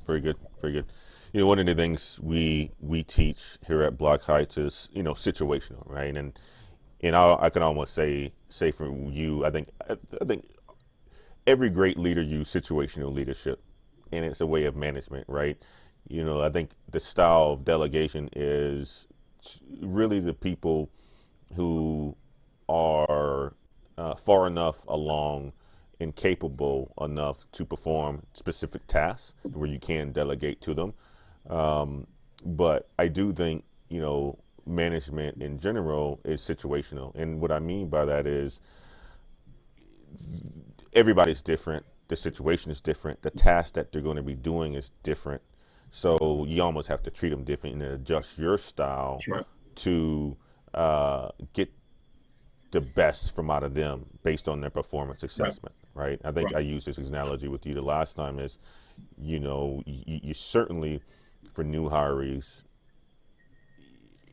[SPEAKER 1] Very good. Very good. One of the things we teach here at Block Heights is, situational, right? And I can almost say for you, I think every great leader uses situational leadership, and it's a way of management, right? I think the style of delegation is really the people who are far enough along and capable enough to perform specific tasks where you can delegate to them. But I do think, management in general is situational. And what I mean by that is everybody's different. The situation is different. The task that they're going to be doing is different. So you almost have to treat them different and adjust your style to get the best from out of them based on their performance assessment, right? I think I used this analogy with you the last time is, you certainly, for new hires,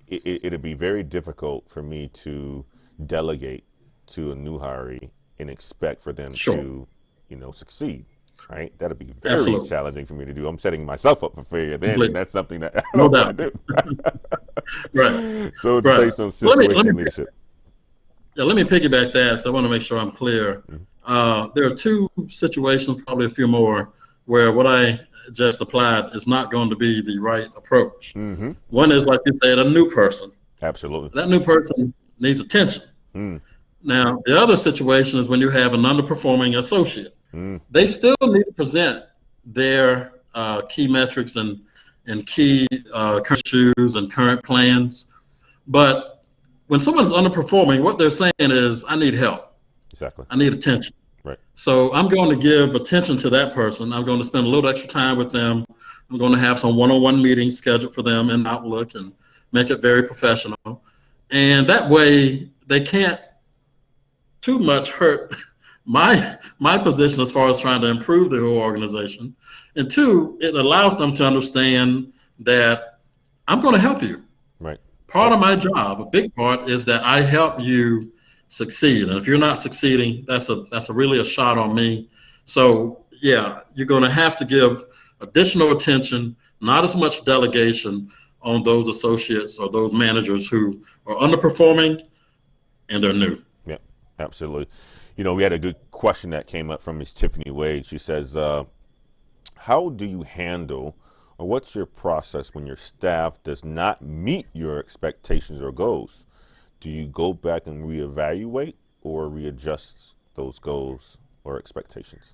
[SPEAKER 1] it'd be very difficult for me to delegate to a new hire and expect for them to, succeed, right? That'd be very challenging for me to do. I'm setting myself up for failure then, and that's something that I don't want to do. So it's based on situational leadership.
[SPEAKER 2] Yeah, let me piggyback that, so I want to make sure I'm clear. There are 2 situations, probably a few more, where what I just applied is not going to be the right approach. One is, like you said, a new person.
[SPEAKER 1] Absolutely.
[SPEAKER 2] That new person needs attention. Now, the other situation is when you have an underperforming associate. They still need to present their key metrics and key current issues and current plans. But when someone's underperforming, what they're saying is, I need help.
[SPEAKER 1] Exactly.
[SPEAKER 2] I need attention.
[SPEAKER 1] Right.
[SPEAKER 2] So I'm going to give attention to that person. I'm going to spend a little extra time with them. I'm going to have some one-on-one meetings scheduled for them in Outlook and make it very professional. And that way they can't too much hurt my position as far as trying to improve the whole organization. And 2, it allows them to understand that I'm going to help you.
[SPEAKER 1] Right.
[SPEAKER 2] Part of my job, a big part, is that I help you succeed. And if you're not succeeding, that's really a shot on me. So yeah, you're going to have to give additional attention, not as much delegation on those associates or those managers who are underperforming and they're new.
[SPEAKER 1] Yeah, absolutely. We had a good question that came up from Ms. Tiffany Wade. She says, how do you handle, or what's your process when your staff does not meet your expectations or goals? Do you go back and reevaluate or readjust those goals or expectations?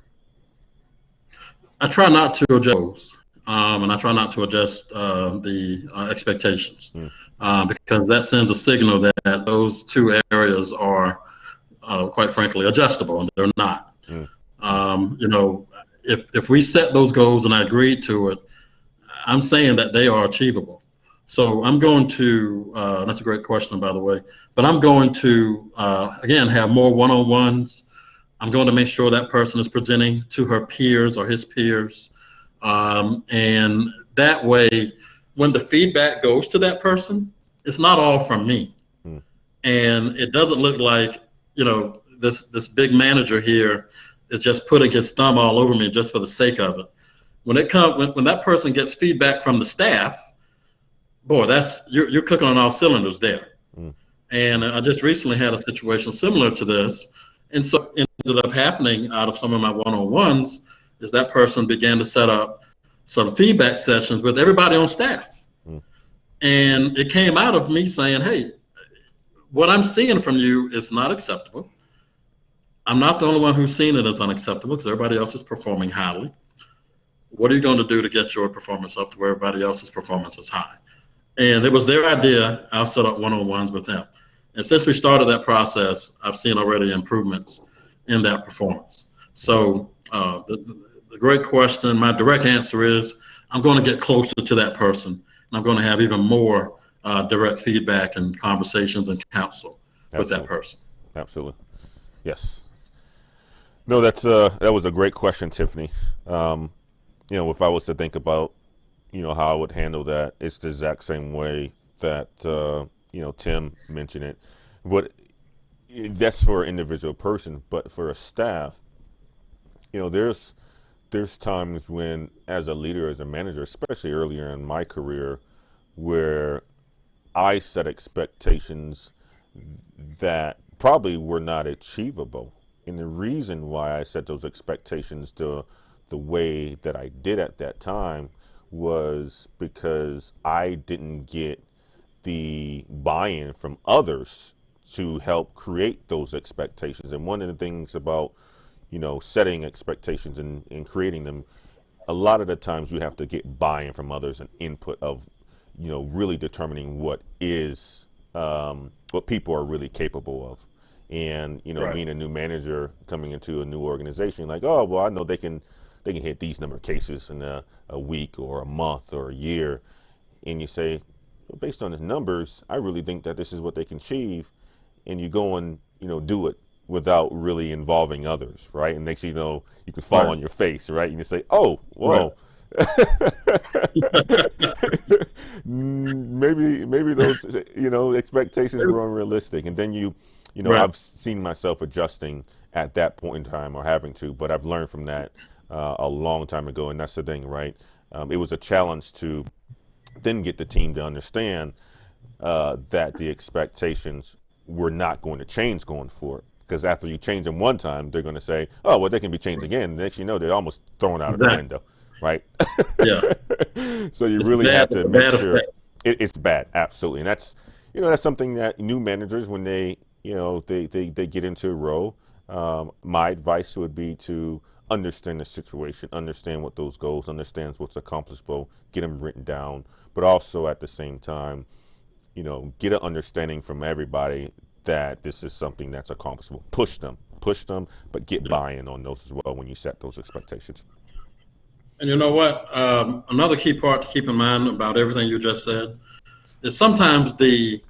[SPEAKER 2] I try not to adjust, and I try not to adjust the expectations, because that sends a signal that those 2 areas are, quite frankly, adjustable, and they're not. If we set those goals and I agreed to it, I'm saying that they are achievable. So I'm going to, that's a great question, by the way, but I'm going to, again, have more one-on-ones. I'm going to make sure that person is presenting to her peers or his peers. And that way, when the feedback goes to that person, it's not all from me. And it doesn't look like, this big manager here is just putting his thumb all over me just for the sake of it. When that person gets feedback from the staff, boy, you're cooking on all cylinders there.
[SPEAKER 1] Mm.
[SPEAKER 2] And I just recently had a situation similar to this. And so it ended up happening out of some of my one-on-ones is that person began to set up some feedback sessions with everybody on staff.
[SPEAKER 1] Mm.
[SPEAKER 2] And it came out of me saying, hey, what I'm seeing from you is not acceptable. I'm not the only one who's seen it as unacceptable because everybody else is performing highly. What are you going to do to get your performance up to where everybody else's performance is high? And it was their idea. I'll set up one-on-ones with them. And since we started that process, I've seen already improvements in that performance. So the great question, my direct answer is I'm going to get closer to that person. And I'm going to have even more direct feedback and conversations and counsel with that person.
[SPEAKER 1] Absolutely. Yes. No, that was a great question, Tiffany. If I was to think about, how I would handle that, it's the exact same way that, Tim mentioned it. But that's for an individual person, but for a staff, there's times when, as a leader, as a manager, especially earlier in my career, where I set expectations that probably were not achievable. And the reason why I set those expectations the way that I did at that time was because I didn't get the buy-in from others to help create those expectations. And one of the things about, setting expectations and creating them, a lot of the times you have to get buy-in from others and input of, really determining what people are really capable of. And,
[SPEAKER 2] Right.
[SPEAKER 1] being a new manager coming into a new organization, like, oh, well, I know they can hit these number of cases in a week or a month or a year. And you say, well, based on the numbers, I really think that this is what they can achieve. And you go and, do it without really involving others, right? And next thing you know, you can fall
[SPEAKER 2] Right.
[SPEAKER 1] on your face, right? And you say, oh, whoa. maybe those expectations were unrealistic. And then
[SPEAKER 2] Right.
[SPEAKER 1] I've seen myself adjusting at that point in time, or having to, but I've learned from that a long time ago. And that's the thing, right? It was a challenge to then get the team to understand that the expectations were not going to change going forward. Because after you change them one time, they're going to say, oh, well, they can be changed again. The next you know, they're almost thrown out of the window, right?
[SPEAKER 2] Yeah.
[SPEAKER 1] So you
[SPEAKER 2] It's
[SPEAKER 1] really
[SPEAKER 2] bad.
[SPEAKER 1] have
[SPEAKER 2] It's
[SPEAKER 1] to
[SPEAKER 2] a
[SPEAKER 1] make
[SPEAKER 2] bad
[SPEAKER 1] sure
[SPEAKER 2] effect.
[SPEAKER 1] it's bad. Absolutely. And that's something that new managers, when they get into a role, my advice would be to understand the situation, understand what those goals, understand what's accomplishable, get them written down, but also at the same time, get an understanding from everybody that this is something that's accomplishable. Push them, but get buy-in on those as well when you set those expectations.
[SPEAKER 2] And you know what? Another key part to keep in mind about everything you just said is sometimes the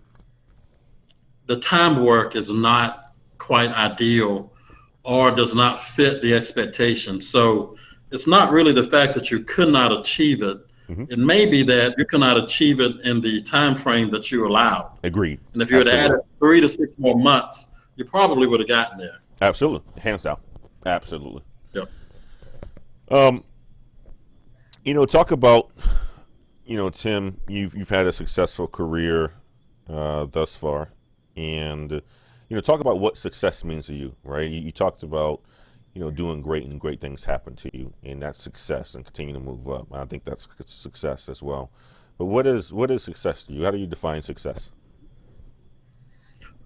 [SPEAKER 2] time work is not quite ideal or does not fit the expectation. So it's not really the fact that you could not achieve it.
[SPEAKER 1] Mm-hmm.
[SPEAKER 2] It may be that you cannot achieve it in the time frame that you allowed.
[SPEAKER 1] Agreed.
[SPEAKER 2] And if you had added 3 to 6 more months, you probably would have gotten there.
[SPEAKER 1] Absolutely. Hands down. Absolutely.
[SPEAKER 2] Yeah.
[SPEAKER 1] Talk about, Tim, you've had a successful career thus far, and talk about what success means to you, right? You talked about doing great and great things happen to you, and that's success, and continue to move up. I think that's success as well. But what is success to you? How do you define success?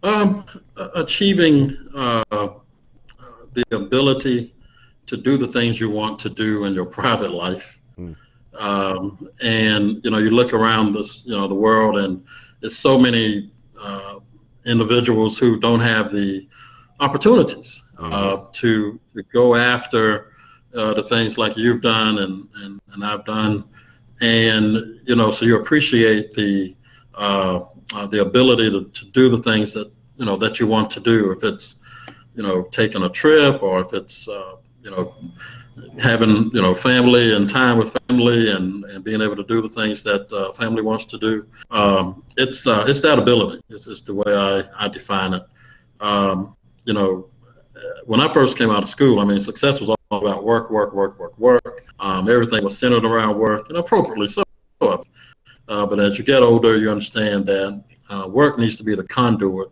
[SPEAKER 2] Achieving the ability to do the things you want to do in your private life.
[SPEAKER 1] Mm.
[SPEAKER 2] And you look around this, the world, and there's so many individuals who don't have the opportunities to go after the things like you've done and I've done, and so you appreciate the ability to do the things that that you want to do. If it's taking a trip, or if it's having family and time with family, and being able to do the things that family wants to do. It's that ability. It's the way I define it. When I first came out of school, I mean, success was all about work. Everything was centered around work, and appropriately so. But as you get older, you understand that work needs to be the conduit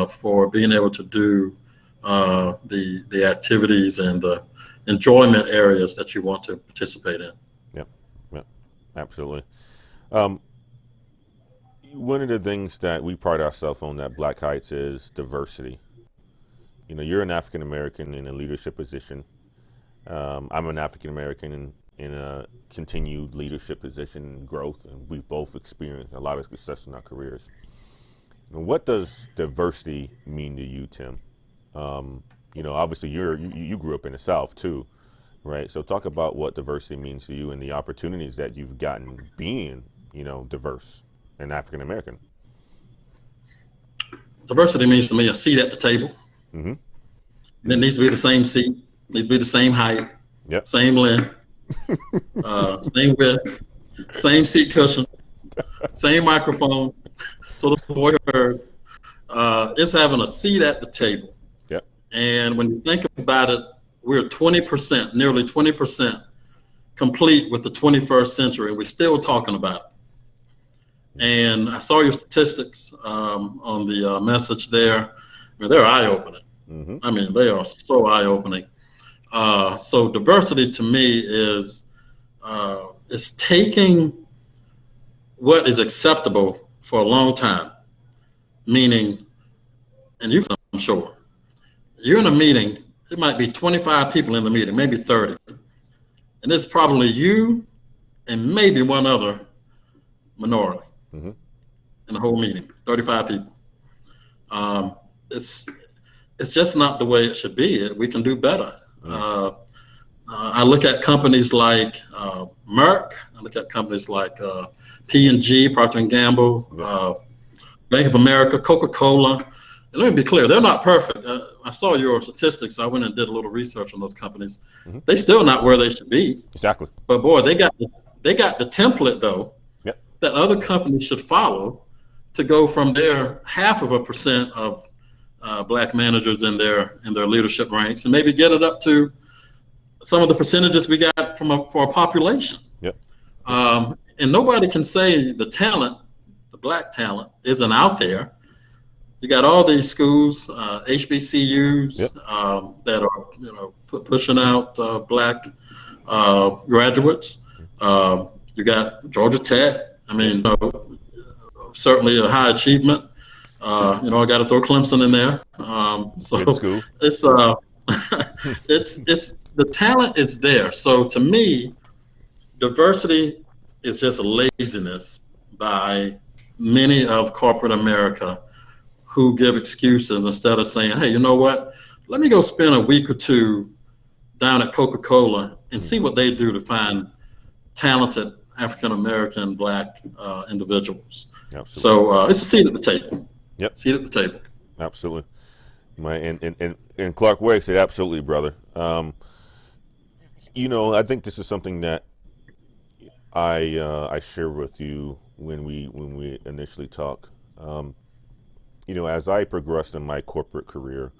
[SPEAKER 2] for being able to do the activities and the enjoyment areas that you want to participate in.
[SPEAKER 1] Yep, yep, absolutely. Um, One of the things that we pride ourselves on at Black Heights is diversity. You know, you're an African American in a leadership position. I'm an African American in a continued leadership position and growth, and we've both experienced a lot of success in our careers. And what does diversity mean to you, Tim? You know, obviously you grew up in the South too, right? So talk about what diversity means to you and the opportunities that you've gotten being, you know, diverse and African American.
[SPEAKER 2] Diversity means to me a seat at the table.
[SPEAKER 1] Mm-hmm.
[SPEAKER 2] And it needs to be the same seat, needs to be the same height,
[SPEAKER 1] Yep.
[SPEAKER 2] same length, same width, same seat cushion, same microphone. So the voice heard. It's having a seat at the table.
[SPEAKER 1] Yep.
[SPEAKER 2] And when you think about it, we're 20%, nearly 20% complete with the 21st century, and we're still talking about it. And I saw your statistics on the message there. I mean, they're eye-opening.
[SPEAKER 1] Mm-hmm.
[SPEAKER 2] I mean, they are so eye-opening. So diversity to me is taking what is acceptable for a long time, meaning, and you, I'm sure, you're in a meeting, it might be 25 people in the meeting, maybe 30. And it's probably you and maybe one other minority in the whole meeting, 35 people. It's just not the way it should be. We can do better. I look at companies like Merck. I look at companies like P&G, Procter & Gamble, Bank of America, Coca-Cola. And let me be clear, they're not perfect. I saw your statistics, so I went and did a little research on those companies. They're still not where they should be.
[SPEAKER 1] Exactly.
[SPEAKER 2] But boy, they got the template though that other companies should follow to go from their 0.5% of black managers in their leadership ranks, and maybe get it up to some of the percentages we got for a population.
[SPEAKER 1] Yep.
[SPEAKER 2] And nobody can say the talent, the black talent, isn't out there. You got all these schools, HBCUs, that are pushing out black graduates. You got Georgia Tech. I mean, certainly a high achievement. I got to throw Clemson in there. So it's the talent is there. So to me, diversity is just a laziness by many of corporate America who give excuses instead of saying, hey, you know what? Let me go spend a week or two down at Coca-Cola and see what they do to find talented African-American black individuals. Absolutely. So it's a seat at the table.
[SPEAKER 1] Yep.
[SPEAKER 2] Seat at the table.
[SPEAKER 1] Absolutely. And Clark Way said, absolutely, brother. I think this is something that I share with you when we initially talk. As I progressed in my corporate career,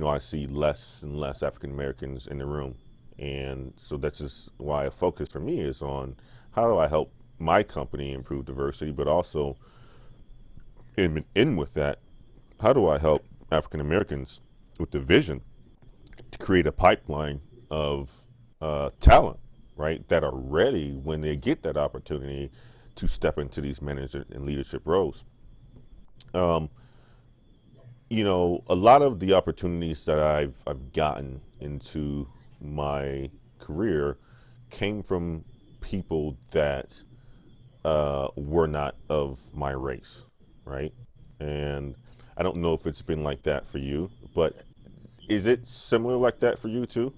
[SPEAKER 1] I see less and less African Americans in the room. And so that's just why a focus for me is on how do I help my company improve diversity, but also in with that, how do I help African Americans with the vision to create a pipeline of talent, right, that are ready when they get that opportunity to step into these management and leadership roles. A lot of the opportunities that I've gotten into my career came from people that were not of my race, right? And I don't know if it's been like that for you, but is it similar like that for you too,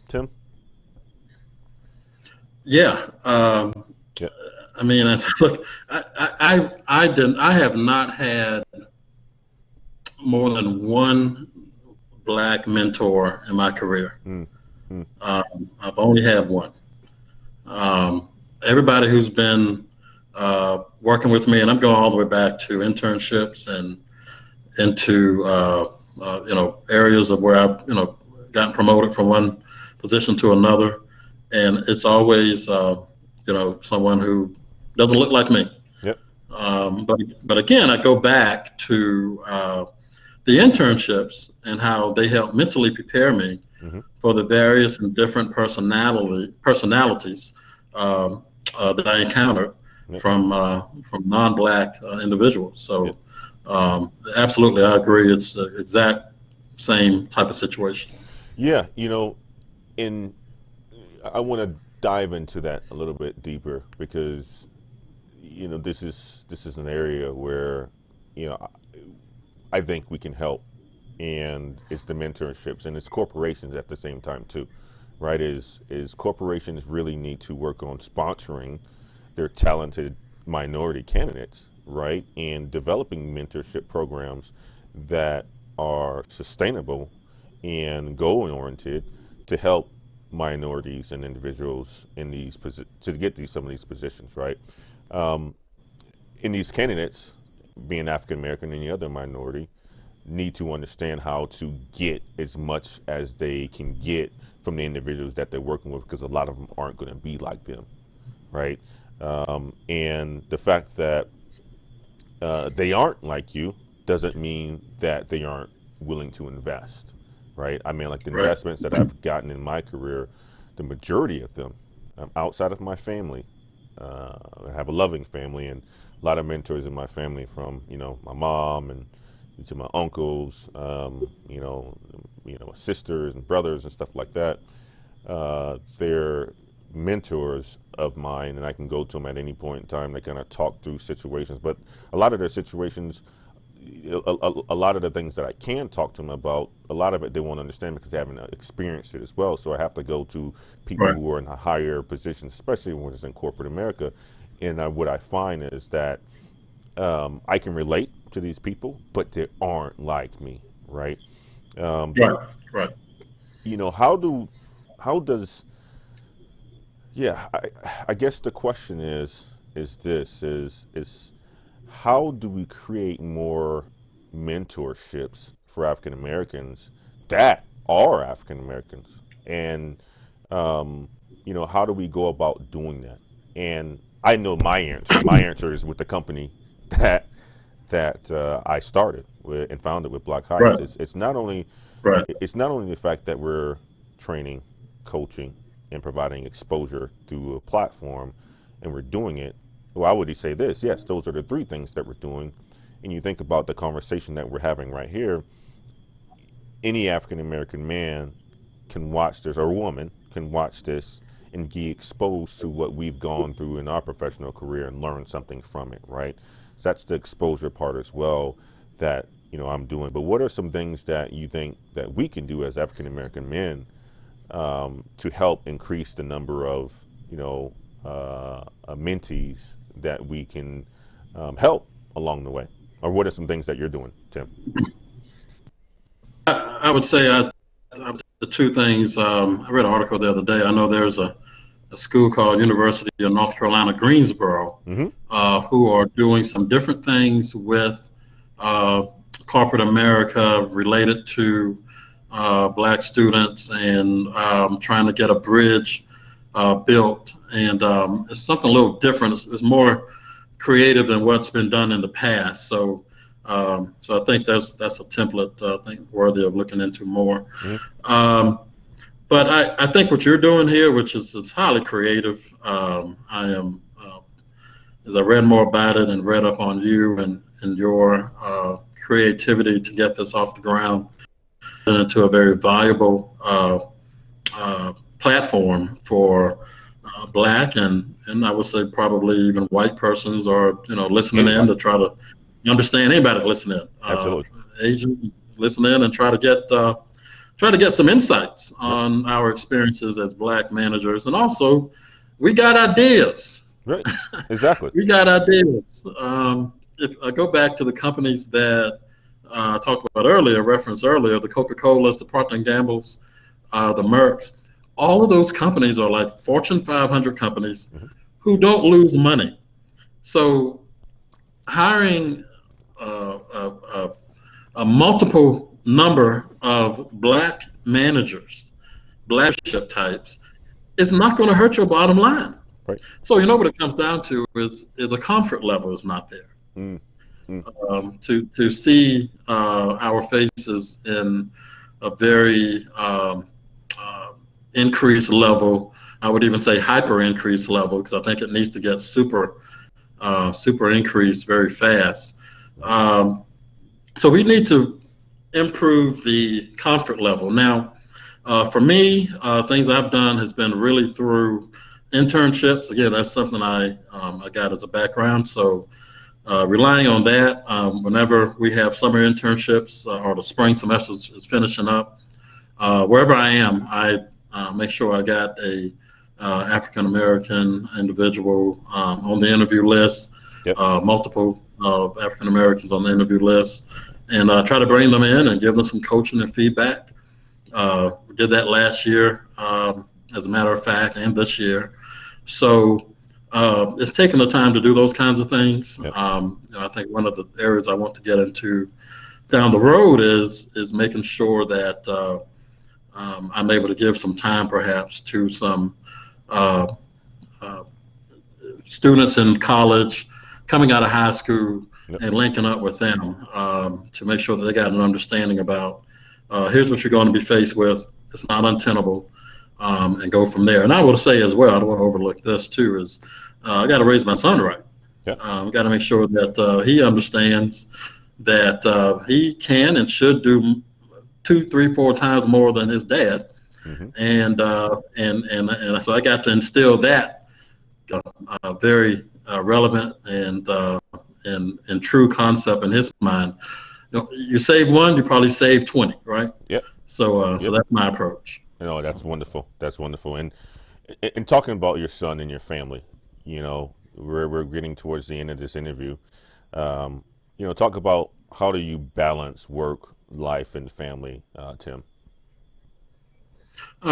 [SPEAKER 1] Tim?
[SPEAKER 2] Yeah. I mean, look, I have not had more than one black mentor in my career. I've only had one. Everybody who's been working with me, and I'm going all the way back to internships and into areas of where I've gotten promoted from one position to another, and it's always someone who doesn't look like me.
[SPEAKER 1] Yep.
[SPEAKER 2] But again, I go back to the internships and how they help mentally prepare me
[SPEAKER 1] Mm-hmm.
[SPEAKER 2] for the various and different personalities that I encountered
[SPEAKER 1] Yep.
[SPEAKER 2] from non-black individuals.
[SPEAKER 1] Yep.
[SPEAKER 2] So absolutely, I agree. It's the exact same type of situation.
[SPEAKER 1] Yeah, in I want to dive into that a little bit deeper because this is an area where you know I think we can help, and it's the mentorships and it's corporations at the same time too, right? Is corporations really need to work on sponsoring their talented minority candidates, right, and developing mentorship programs that are sustainable and goal oriented to help minorities and individuals in to get some of these positions, right? Um, in these candidates, being African American and the other minority, need to understand how to get as much as they can get from the individuals that they're working with because a lot of them aren't going to be like them, right? And the fact that they aren't like you doesn't mean that they aren't willing to invest, right? I mean, like the
[SPEAKER 2] Right.
[SPEAKER 1] investments that I've gotten in my career, the majority of them outside of my family. I have a loving family and a lot of mentors in my family, from my mom and to my uncles, sisters and brothers and stuff like that. They're mentors of mine, and I can go to them at any point in time. They kind of talk through situations, but a lot of their situations, a lot of the things that I can talk to them about, a lot of it they won't understand because they haven't experienced it as well. So I have to go to people
[SPEAKER 2] Right.
[SPEAKER 1] who are in a higher position, especially when it's in corporate America. And what I find is that I can relate to these people, but they aren't like me, right? But
[SPEAKER 2] Right. Right.
[SPEAKER 1] how does yeah, I guess the question is how do we create more mentorships for African Americans that are African Americans, and how do we go about doing that? And I know my answer. My answer is with the company that I started with and founded with Black Heights.
[SPEAKER 2] Right.
[SPEAKER 1] It's not only
[SPEAKER 2] Right.
[SPEAKER 1] the fact that we're training, coaching, and providing exposure through a platform, and we're doing it. Well, I would say this: yes, those are the three things that we're doing. And you think about the conversation that we're having right here. Any African American man can watch this, or woman can watch this, and be exposed to what we've gone through in our professional career and learn something from it, right? So that's the exposure part as well that I'm doing. But what are some things that you think that we can do as African American men to help increase the number of mentees that we can help along the way? Or what are some things that you're doing, Tim?
[SPEAKER 2] I would say the two things. I read an article the other day. I know there's a school called University of North Carolina, Greensboro,
[SPEAKER 1] Mm-hmm.
[SPEAKER 2] who are doing some different things with uh, corporate America related to black students and trying to get a bridge built. And it's something a little different. It's more creative than what's been done in the past. So I think that's a template I think worthy of looking into more.
[SPEAKER 1] Mm-hmm.
[SPEAKER 2] But I think what you're doing here, which is it's highly creative. I am, as I read more about it and read up on you and your creativity to get this off the ground and into a very valuable platform for black and I would say probably even white persons or listening in
[SPEAKER 1] Anybody.
[SPEAKER 2] to try to understand, anybody listening,
[SPEAKER 1] Absolutely.
[SPEAKER 2] Asian listen in and try to get some insights
[SPEAKER 1] Yep.
[SPEAKER 2] on our experiences as black managers. And also, we got ideas.
[SPEAKER 1] Right. Exactly.
[SPEAKER 2] We got ideas. If I go back to the companies that I talked about earlier, referenced earlier, the Coca-Colas, the Procter& and Gamble's, the Mercks, all of those companies are like Fortune 500 companies
[SPEAKER 1] Mm-hmm.
[SPEAKER 2] who don't lose money. So hiring a multiple number of black managers, black leadership types, is not going to hurt your bottom line.
[SPEAKER 1] Right.
[SPEAKER 2] So, what it comes down to is a comfort level is not there.
[SPEAKER 1] Mm. Mm.
[SPEAKER 2] To see our faces in a very increased level, I would even say hyper increased level, because I think it needs to get super increased very fast. So we need to improve the comfort level. Now, for me, things I've done has been really through internships. Again, that's something I got as a background. So relying on that, whenever we have summer internships or the spring semester is finishing up, wherever I am, I make sure I got a African American individual on the interview list,
[SPEAKER 1] Yep.
[SPEAKER 2] multiple African Americans on the interview list, and try to bring them in and give them some coaching and feedback. We did that last year, as a matter of fact, and this year. So it's taking the time to do those kinds of things.
[SPEAKER 1] Yep.
[SPEAKER 2] I think one of the areas I want to get into down the road is making sure that I'm able to give some time, perhaps, to some students in college coming out of high school,
[SPEAKER 1] Yep.
[SPEAKER 2] and linking up with them to make sure that they got an understanding about here's what you're going to be faced with. It's not untenable, and go from there. And I will say as well, I don't want to overlook this too, is I got to raise my son right.
[SPEAKER 1] Yep.
[SPEAKER 2] Got to make sure that he understands that he can and should do 2, 3, 4 times more than his dad.
[SPEAKER 1] Mm-hmm.
[SPEAKER 2] And so I got to instill that very relevant and true concept in his mind. You save one, you probably save 20, right?
[SPEAKER 1] Yep.
[SPEAKER 2] So
[SPEAKER 1] Yep.
[SPEAKER 2] that's my approach.
[SPEAKER 1] That's wonderful. That's wonderful. And talking about your son and your family, we're getting towards the end of this interview. Talk about how do you balance work, life, and family, Tim?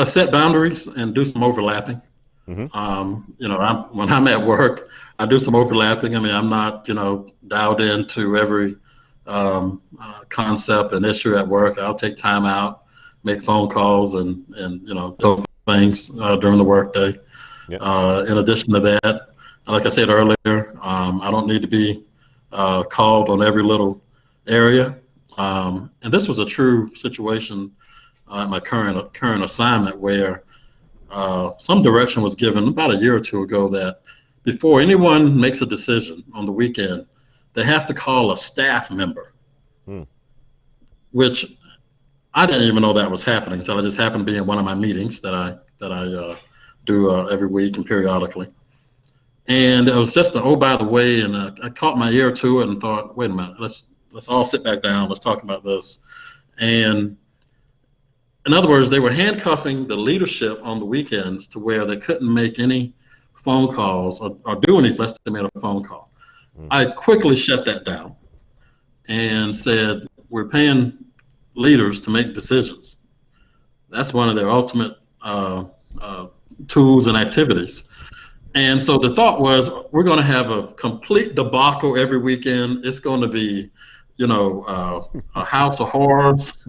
[SPEAKER 2] Set boundaries and do some overlapping.
[SPEAKER 1] Mm-hmm.
[SPEAKER 2] When I'm at work, I do some overlapping. I mean, I'm not, dialed into every concept and issue at work. I'll take time out, make phone calls, and do things during the workday.
[SPEAKER 1] Yep.
[SPEAKER 2] In addition to that, like I said earlier, I don't need to be called on every little area. And this was a true situation at my current assignment, where some direction was given about a year or two ago that before anyone makes a decision on the weekend, they have to call a staff member, which I didn't even know that was happening until I just happened to be in one of my meetings that I do every week and periodically. And it was just by the way, and I caught my ear to it and thought, wait a minute, let's all sit back down, let's talk about this. And in other words, they were handcuffing the leadership on the weekends to where they couldn't make any phone calls or do anything unless they made a phone call. I quickly shut that down and said, we're paying leaders to make decisions. That's one of their ultimate tools and activities. And so the thought was, we're going to have a complete debacle every weekend. It's going to be, a house of horrors.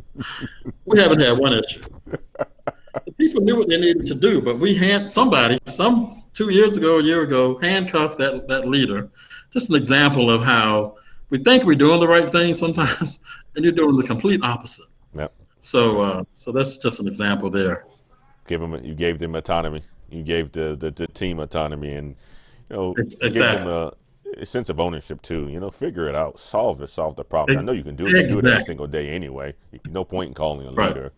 [SPEAKER 2] We haven't had one issue. The people knew what they needed to do, but we had somebody, 2 years ago, a year ago, handcuffed that leader. Just an example of how we think we're doing the right thing sometimes, and you're doing the complete opposite.
[SPEAKER 1] Yep.
[SPEAKER 2] So that's just an example there.
[SPEAKER 1] You gave them autonomy. You gave the team autonomy, and
[SPEAKER 2] Exactly.
[SPEAKER 1] gave them a sense of ownership too. Figure it out, solve the problem. I know you can do it.
[SPEAKER 2] Exactly.
[SPEAKER 1] You do it every single day anyway. No point in calling a leader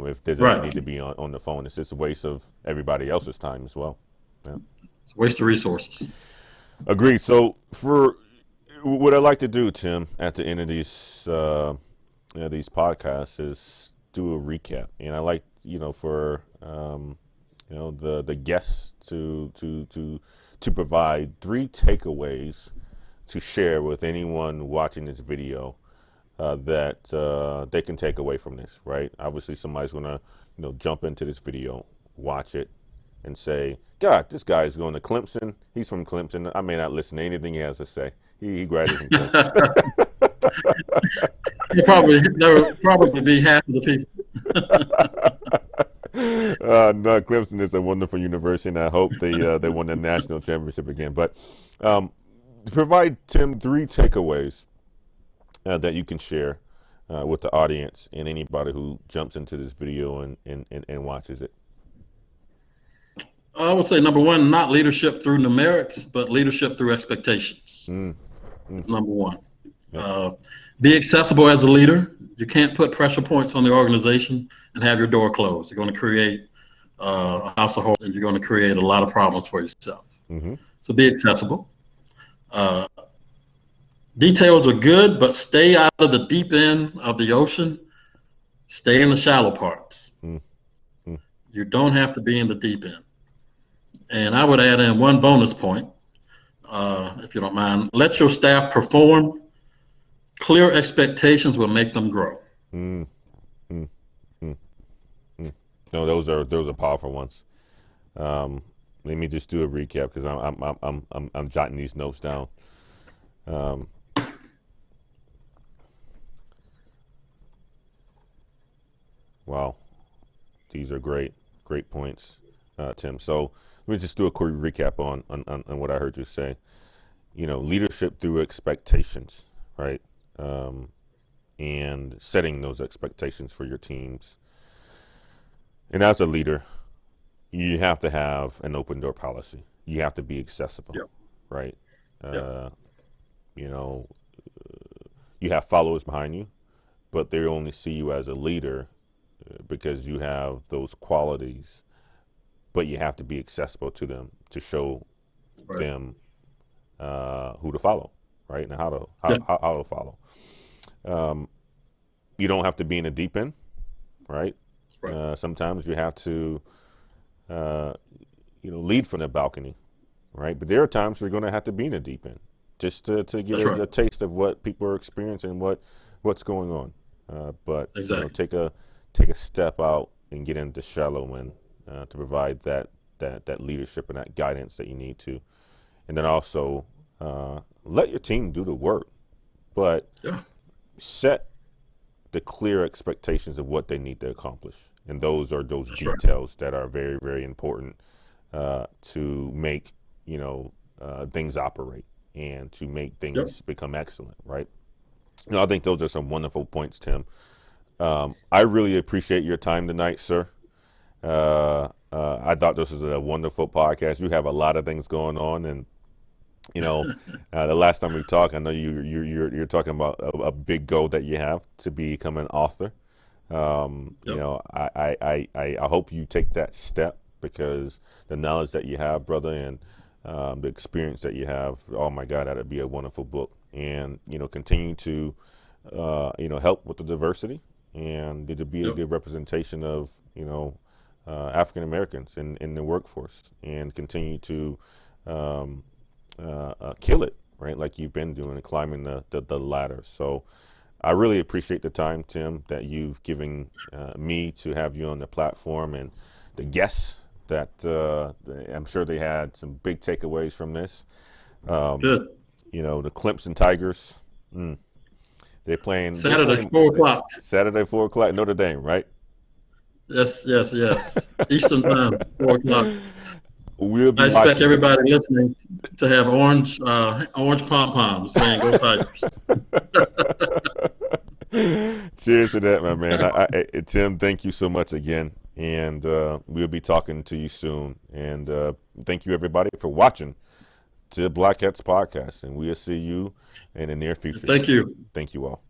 [SPEAKER 1] if they don't need to be on the phone. It's just a waste of everybody else's time as well. Yeah.
[SPEAKER 2] It's a waste of resources.
[SPEAKER 1] Agreed. So for what I like to do, Tim, at the end of these podcasts is do a recap, and I like for the guests to provide 3 takeaways to share with anyone watching this video that they can take away from this. Right? Obviously, somebody's gonna jump into this video, watch it, and say, God, this guy's going to Clemson. He's from Clemson. I may not listen to anything he has to say. He graduated from Clemson.
[SPEAKER 2] There will probably be half of the people.
[SPEAKER 1] No, Clemson is a wonderful university, and I hope they won the national championship again. But provide Tim 3 takeaways that you can share with the audience and anybody who jumps into this video and watches it.
[SPEAKER 2] I would say number one, not leadership through numerics, but leadership through expectations. That's number one.
[SPEAKER 1] Yep.
[SPEAKER 2] Be accessible as a leader. You can't put pressure points on the organization and have your door closed. You're going to create a house of horrors, and you're going to create a lot of problems for yourself. So be accessible. Details are good, but stay out of the deep end of the ocean. Stay in the shallow parts. You don't have to be in the deep end. And I would add in one bonus point, if you don't mind. Let your staff perform. Clear expectations will make them grow.
[SPEAKER 1] No, those are powerful ones. Let me just do a recap because I'm jotting these notes down. Wow, these are great points, Tim. So let me just do a quick recap on what I heard you say. Leadership through expectations, right? And setting those expectations for your teams. And as a leader, you have to have an open door policy. You have to be accessible, right? You have followers behind you, but they only see you as a leader because you have those qualities, but you have to be accessible to them to show them who to follow, right? And how to follow. You don't have to be in the deep end, right? Sometimes you have to, lead from the balcony, right? But there are times you're going to have to be in the deep end just to get a taste of what people are experiencing, what's going on. But take a step out and get into shallow end to provide that leadership and that guidance that you need to, and then also let your team do the work, but set the clear expectations of what they need to accomplish, and those are those details that are very, very important to make things operate and to make things become excellent, right? I think those are some wonderful points, Tim. I really appreciate your time tonight, sir. I thought this was a wonderful podcast. You have a lot of things going on, and the last time we talked, I know you're talking about a big goal that you have to become an author. I hope you take that step, because the knowledge that you have, brother, and the experience that you have, oh my God, that'd be a wonderful book. And continue to help with the diversity, and to be a good representation of African Americans in the workforce, and continue to kill it, right, like you've been doing and climbing the ladder. So I really appreciate the time, Tim, that you've given me to have you on the platform, and the guests that I'm sure they had some big takeaways from this.
[SPEAKER 2] Good.
[SPEAKER 1] The Clemson Tigers, they're playing
[SPEAKER 2] Saturday, 4 o'clock.
[SPEAKER 1] Saturday, 4 o'clock, Notre Dame, right?
[SPEAKER 2] Yes. Eastern time, 4 o'clock.
[SPEAKER 1] We'll be
[SPEAKER 2] I expect everybody listening to have orange pom-poms saying "Go Tigers."
[SPEAKER 1] Cheers to that, my man. Tim, thank you so much again, and we'll be talking to you soon. And thank you, everybody, for watching to Black Hats Podcast, and we'll see you in the near future.
[SPEAKER 2] Thank you.
[SPEAKER 1] Thank you all.